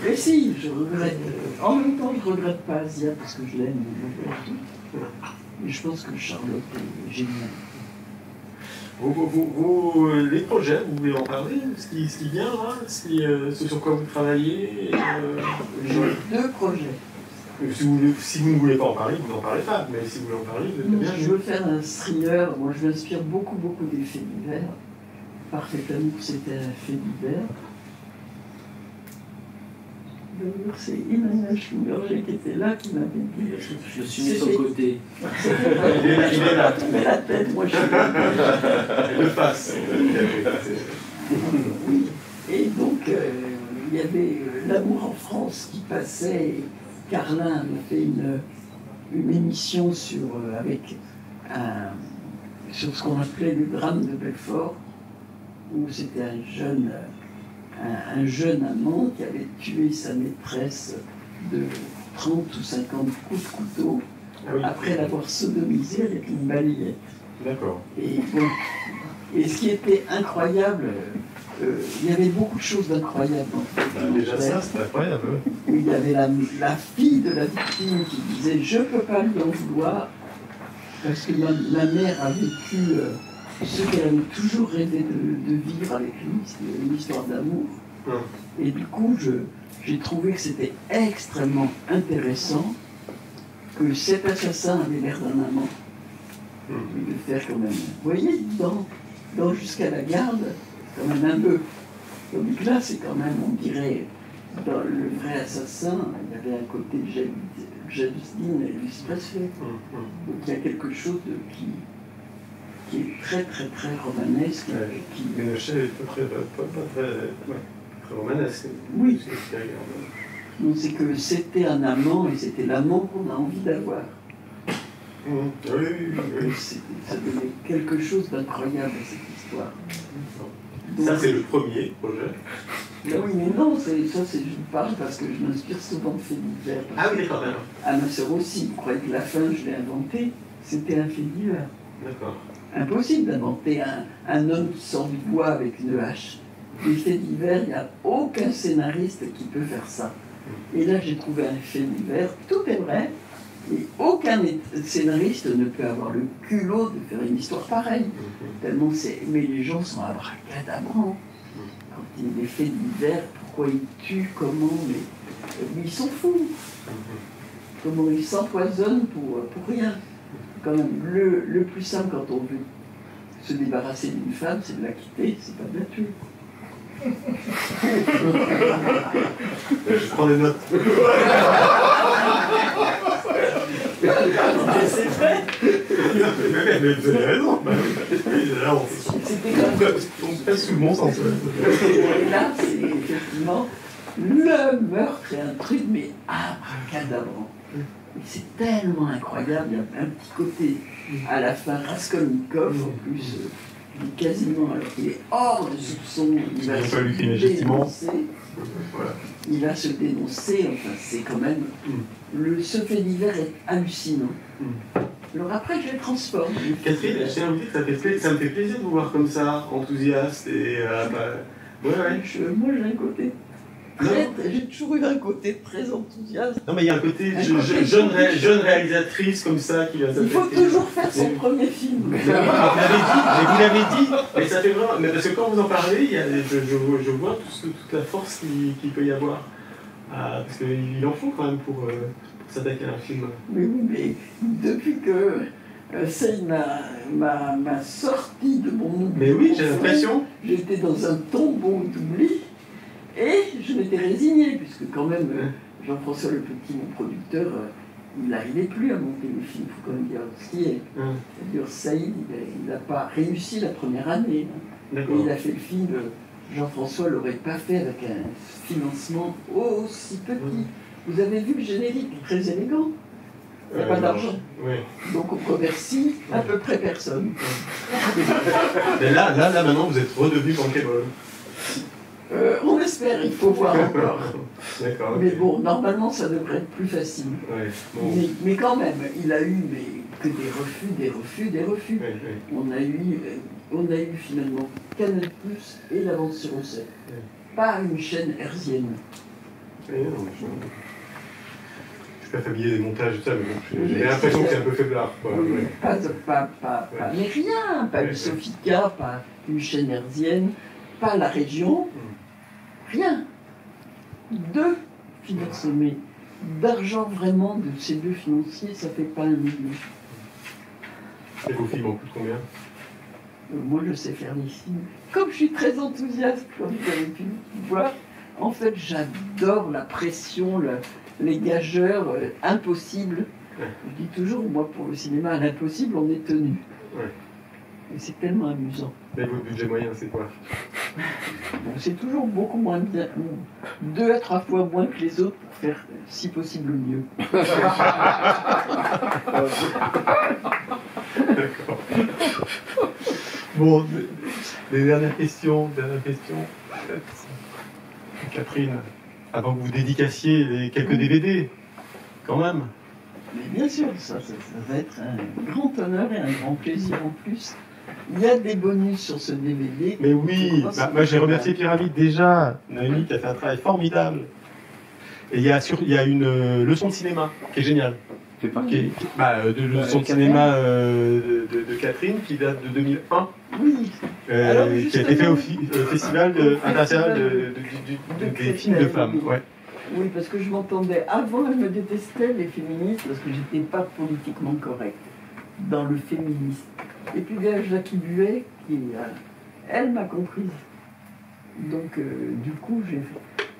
Mais si, je regrette. En même temps, je ne regrette pas Asia parce que je l'aime. Mais je pense que Charlotte est géniale. Les projets, vous voulez en parler? Ce qui vient là, ce sur quoi vous travaillez? J'ai 2 projets. Si vous ne voulez pas en parler, vous n'en parlez pas, mais si vous voulez en parler, vous êtes bien. Je veux faire un thriller. Moi, je m'inspire beaucoup des faits divers. Parfait amour, c'était un fait divers. D'ailleurs, c'est Emmanuel Schumberger qui était là, qui m'avait dit. Je suis mis sur le côté. Il est là. Mais la tête, moi je suis là. De face. Oui. Et donc, il y avait L'amour en France qui passait. Et Carlin avait fait une émission sur ce qu'on appelait le drame de Belfort, où c'était un jeune amant qui avait tué sa maîtresse de 30 ou 50 coups de couteau après l'avoir sodomisée avec une balayette. D'accord. Et ce qui était incroyable, il y avait beaucoup de choses d'incroyables. Déjà ça, c'est incroyable. Il y avait la fille de la victime qui disait « Je ne peux pas lui en vouloir » parce que ma mère a vécu ce qu'elle avait toujours rêvé de vivre avec lui, c'était une histoire d'amour. Et du coup, j'ai trouvé que c'était extrêmement intéressant que cet assassin avait l'air d'un amant. Et de faire quand même... Vous voyez, dans Jusqu'à la garde, quand même un peu... Donc là, c'est quand même, on dirait, dans le vrai assassin, il y avait un côté James Dean et Elvis Presley. Donc il y a quelque chose qui est très très très romanesque. Une chaîne pas très romanesque. Oui. C'est que c'était un amant et c'était l'amant qu'on a envie d'avoir. Oui. Ça donnait quelque chose d'incroyable à cette histoire. Donc, ça, c'est le premier projet. Oui, mais non, je vous parle parce que je m'inspire souvent de faits divers. Ah oui, d'accord. À ma sœur aussi, vous croyez que la fin, je l'ai inventé, c'était un fait divers. D'accord. Impossible d'inventer un homme qui sort du bois avec une hache. Les faits divers, il n'y a aucun scénariste qui peut faire ça. Et là, j'ai trouvé un fait divers, tout est vrai, et aucun scénariste ne peut avoir le culot de faire une histoire pareille. Tellement mais les gens sont abracadabrants. Quand il y a des faits divers, pourquoi ils tuent, comment, mais ils sont fous. Comment ils s'empoisonnent pour rien. Quand même, le plus simple quand on veut se débarrasser d'une femme, c'est de la quitter, c'est pas de la tuer. Je prends des notes. Mais c'est vrai. Mais vous avez raison. Là, on passe sous le bon sens. Et là, c'est effectivement le meurtre est un truc, mais abracadabrant. C'est tellement incroyable, il y a un petit côté à la fin Raskolnikov en plus, il est quasiment, alors qu'il est hors de soupçon, il va se dénoncer, il va se dénoncer, enfin c'est quand même, ce fait divers est hallucinant. Alors après je les transforme. Catherine, je tiens à vous dire que ça me fait plaisir de vous voir comme ça, enthousiaste et... Moi j'ai un côté... J'ai toujours eu un côté très enthousiaste. Non mais il y a un côté jeune réalisatrice comme ça qui va Il faut toujours faire son premier film. Vous l'avez dit, mais ça fait vraiment... Mais parce que quand vous en parlez, je vois toute la force qu'il peut y avoir. Parce qu'il en faut quand même pour s'attaquer à un film. Oui, mais depuis que Seine m'a sorti de mon... Mais oui, j'ai l'impression. J'étais dans un tombeau d'oubli. Et je m'étais résignée, puisque quand même, Jean-François Le Petit, mon producteur, il n'arrivait plus à monter les films, il faut quand même dire ce qui est. C'est-à-dire, Saïd, il n'a pas réussi la première année. Et il a fait le film, Jean-François ne l'aurait pas fait avec un financement aussi petit. Vous avez vu le générique, très élégant. Il n'y a pas d'argent. Donc on remercie à peu près personne. Mais là, maintenant, vous êtes redevenu bankable. On espère, il faut voir encore. D'accord. Mais bon, normalement, ça devrait être plus facile. Mais quand même, il a eu que des refus. On a eu finalement Canal+ et l'Avance sur Ossec. Pas une chaîne hertzienne. Je pas familier des montages, tout ça, mais bon, j'ai l'impression que c'est un peu faiblard. Quoi. Ouais. Pas mais rien, pas une Sofica, pas une chaîne hertzienne, pas la région, rien. 2 financements, mais d'argent vraiment de ces 2 financiers, ça fait pas 1 million. Et vos films en coûtent combien? Moi, je sais faire des films. Comme je suis très enthousiaste, comme vous avez pu voir, en fait, j'adore la pression, les gageurs, impossible. Ouais. Je dis toujours, moi, pour le cinéma, à l'impossible, on est tenu. Ouais. Et c'est tellement amusant. Et votre budget moyen, c'est quoi? Bon, c'est toujours beaucoup moins bien, 2 à 3 fois moins que les autres pour faire, si possible, mieux. D'accord. Bon, les dernières questions. Catherine, avant que vous dédicaciez les quelques DVD, quand même. Mais bien sûr, ça va être un grand honneur et un grand plaisir en plus. Il y a des bonus sur ce DVD. Mais oui, moi j'ai remercié Pyramide déjà, Naomi qui a fait un travail formidable. Et il y a une leçon de cinéma qui est géniale. C'est pas De leçon de cinéma de Catherine qui date de 2001. Oui. Alors, qui a été fait au Festival international des films de femmes. Ouais. Oui, parce que je m'entendais. Avant, elle me détestait, les féministes, parce que j'étais pas politiquement correcte dans le féminisme. Et puis il y a Jackie Buet qui, elle m'a comprise. Donc, du coup,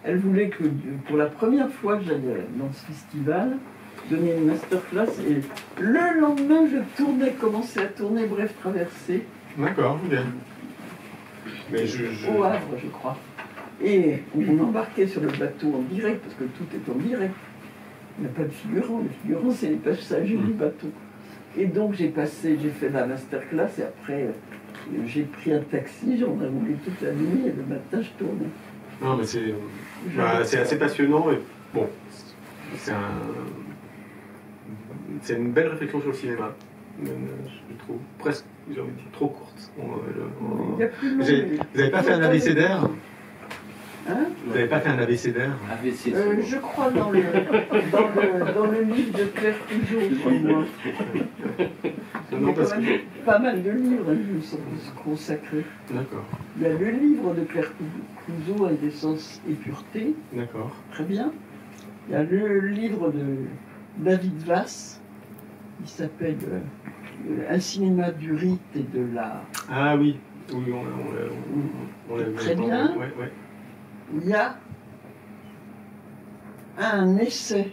elle voulait que, pour la première fois que j'allais dans ce festival, donner une masterclass. Et le lendemain, commençais à tourner Bref Traversée. D'accord, bien. Mais Au Havre, je crois. Et on embarquait sur le bateau en direct, parce que tout est en direct. Il n'y a pas de figurants. Les figurants, c'est les passagers du bateau. Et donc, j'ai fait la masterclass, et après, j'ai pris un taxi, j'en ai roulé toute la nuit, et le matin, je tournais. Non, mais c'est assez passionnant, et bon, c'est une belle réflexion sur le cinéma. Je trouve presque, j'ai envie de dire, trop courte. Vous n'avez pas fait un abécédaire? Hein? Vous n'avez pas fait un abécédaire? Je crois dans le livre de Claire Couseau. Pas mal de livres qui sont consacrés. D'accord. Il y a le livre de Claire Couseau, Indécence et pureté. D'accord. Très bien. Il y a le livre de David Vass, qui s'appelle Un cinéma du rite et de la... Ah oui, oui, on l'a vu. Très bien. Ouais. Il y a un essai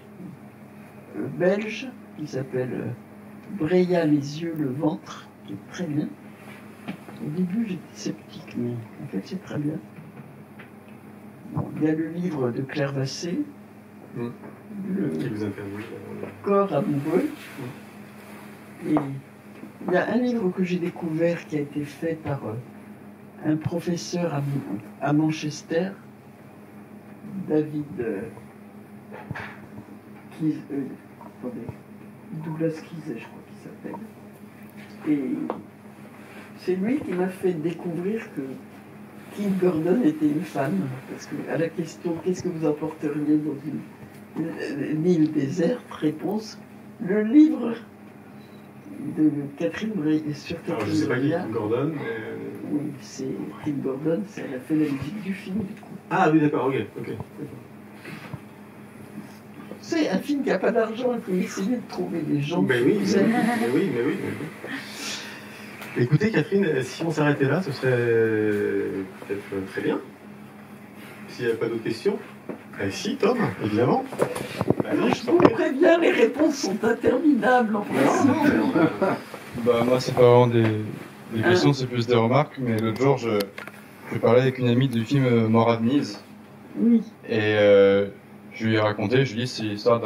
belge qui s'appelle Breya les yeux, le ventre, qui est très bien. Au début, j'étais sceptique, mais en fait, c'est très bien. Bon, il y a le livre de Claire Vassé, Qui vous interviewe. Corps amoureux. Et il y a un livre que j'ai découvert qui a été fait par un professeur à Manchester, David Douglas Keyes, je crois qu'il s'appelle. Et c'est lui qui m'a fait découvrir que Kim Gordon était une femme. Parce que à la question « Qu'est-ce que vous emporteriez dans une île déserte ?» réponse « Le livre de Catherine Breillat sur Catherine Alors je sais pas qui est Breillat. Kim Gordon, mais... Oui, c'est Kim Gordon, elle a fait la musique du film du coup. Ah oui, d'accord, ok. C'est un film qui n'a pas d'argent, il faut essayer de trouver des gens Mais qui oui, vous aiment. mais oui. Écoutez, Catherine, si on s'arrêtait là, ce serait peut-être très bien. S'il n'y a pas d'autres questions. Si, Tom, évidemment. Allez, Je vous préviens, les réponses sont interminables en principe. Bah, moi, c'est pas vraiment des questions, c'est plus des remarques. Mais l'autre jour, je parlais avec une amie du film Mort à Venise. Oui. Et je lui ai raconté, je lui ai dit, c'est l'histoire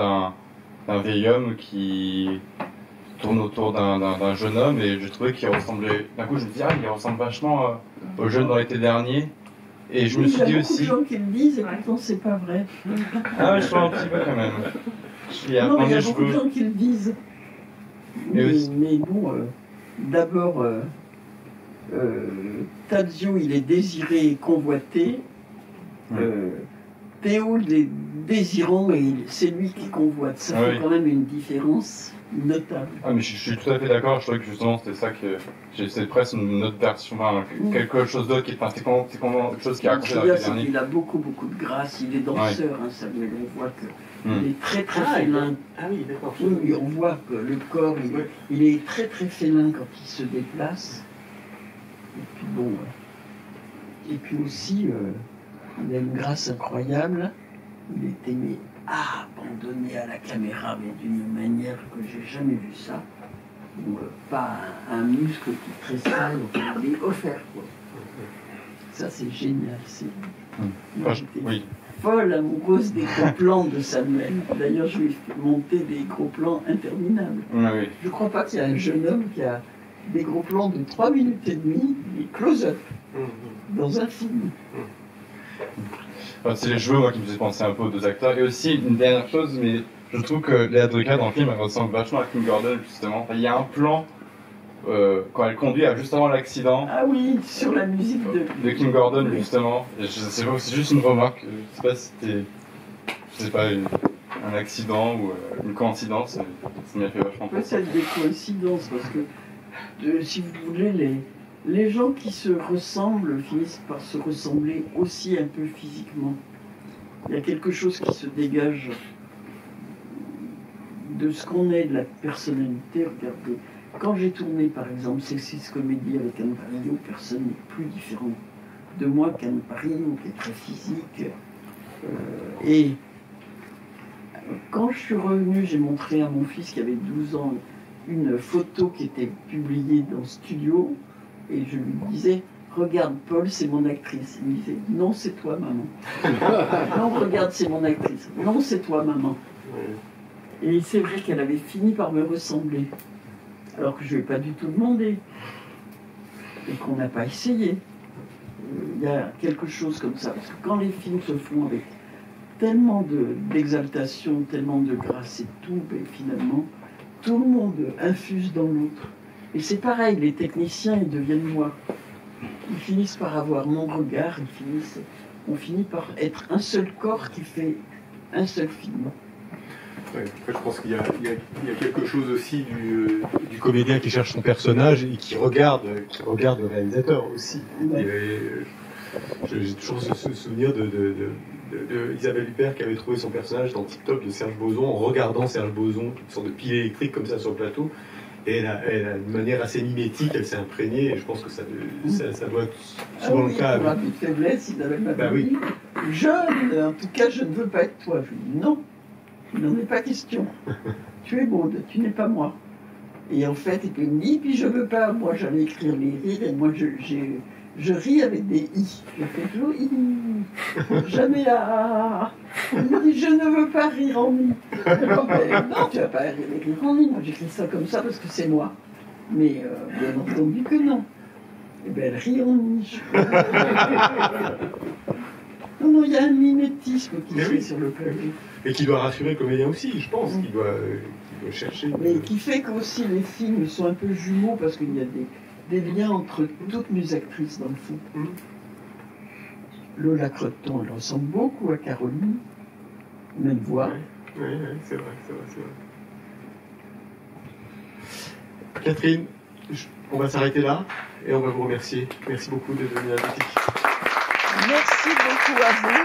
d'un vieil homme qui tourne autour d'un jeune homme. Et je trouvais qu'il ressemblait. D'un coup, je me dis, il ressemble vachement au jeune dans l'été dernier. Et je me suis dit aussi. Il y a beaucoup de gens qui le disent et pourtant c'est pas vrai. Ah ouais, je crois un petit peu quand même. Non, il y a beaucoup de gens qui le disent. Mais bon, d'abord, Tadzio, il est désiré et convoité. Théo désirant et c'est lui qui convoite. Ça fait quand même une différence notable. Ah, mais je suis tout à fait d'accord. Je trouvais que justement c'était ça que c'est presque une autre version, enfin, quelque chose d'autre qui est pratiquement quelque chose qui est raconté dans le dernier. Il a beaucoup de grâce. Il est danseur, hein, Samuel. On voit qu'il est très félin. Ah oui, d'accord. Oui, on voit que le corps, il est très félin quand il se déplace. Et puis bon. Et puis aussi, il a une grâce incroyable. Il est aimé abandonné à la caméra, mais d'une manière que j'ai jamais vu ça. Où, pas un muscle qui tressaille, il est offert, quoi. Ça, c'est génial. J'étais folle amoureuse des gros plans de Samuel. D'ailleurs, je lui ai fait monter des gros plans interminables. Oui. Je ne crois pas qu'il y a un jeune homme qui a des gros plans de 3 minutes et demie, des close-up, dans un film. Enfin, c'est les cheveux, moi, qui me faisaient penser un peu aux deux acteurs. Et aussi, une dernière chose, mais je trouve que Léa Drucker, dans le film, elle ressemble vachement à Kim Gordon, justement. Enfin, il y a un plan, quand elle conduit juste avant l'accident. Ah oui, sur la musique de Kim Gordon, justement. C'est juste une remarque. Je sais pas si c'était, je sais pas, un accident ou une coïncidence. Ça m'a fait vachement penser. Peut-être des coïncidences, parce que, si vous voulez, les gens qui se ressemblent finissent par se ressembler aussi un peu physiquement. Il y a quelque chose qui se dégage de ce qu'on est, de la personnalité. Regardez, quand j'ai tourné par exemple Sexist Comedy avec Anne Parillo, personne n'est plus différent de moi qu'Anne Parillo, qui est très physique. Et quand je suis revenu, j'ai montré à mon fils qui avait 12 ans une photo qui était publiée dans Studio. Et je lui disais, regarde Paul, c'est mon actrice. Il me disait, non, c'est toi, maman. Non, regarde, c'est mon actrice. Non, c'est toi, maman. Et c'est vrai qu'elle avait fini par me ressembler. Alors que je ne lui ai pas du tout demandé. Et qu'on n'a pas essayé. Il y a quelque chose comme ça. Parce que quand les films se font avec tellement d'exaltation, tellement de grâce et tout, ben, finalement, tout le monde infuse dans l'autre. Et c'est pareil, les techniciens, ils deviennent moi. Ils finissent par avoir mon regard, on finit par être un seul corps qui fait un seul film. Ouais, après, je pense qu'il y a quelque chose aussi du comédien qui cherche son personnage et qui regarde le réalisateur aussi. Ouais. J'ai toujours ce souvenir de Isabelle Huppert qui avait trouvé son personnage dans TikTok de Serge Boson en regardant Serge Boson, une sorte de pile électrique comme ça sur le plateau. Et elle a une manière assez mimétique, elle s'est imprégnée, et je pense que ça doit être souvent le cas. Pour un peu de faiblesse, Isabelle m'a Bah dit, jeune, en tout cas, je ne veux pas être toi. Je lui dis non, il n'en est pas question. Tu es Maud, tu n'es pas moi. Et en fait, il me dit, puis je veux pas, moi j'allais écrire les rires, et moi je ris avec des i. Je fais toujours i. Jamais ah. Il me dit, je ne veux pas rire en i. Non, tu vas pas rire en i. Moi j'écris ça comme ça parce que c'est moi. Mais bien entendu que non. Et bien elle rit en i. Non, il y a un mimétisme qui se fait sur le clavier. Et qui doit rassurer le comédien aussi, je pense, qui doit chercher. Mais qui fait qu'aussi les films sont un peu jumeaux parce qu'il y a des liens entre toutes mes actrices dans le fond. Lola Creton, elle ressemble beaucoup à Caroline, même voix. Oui, c'est vrai. Catherine, on va s'arrêter là et on va vous remercier. Merci beaucoup d'être venue à la boutique. Merci beaucoup à vous.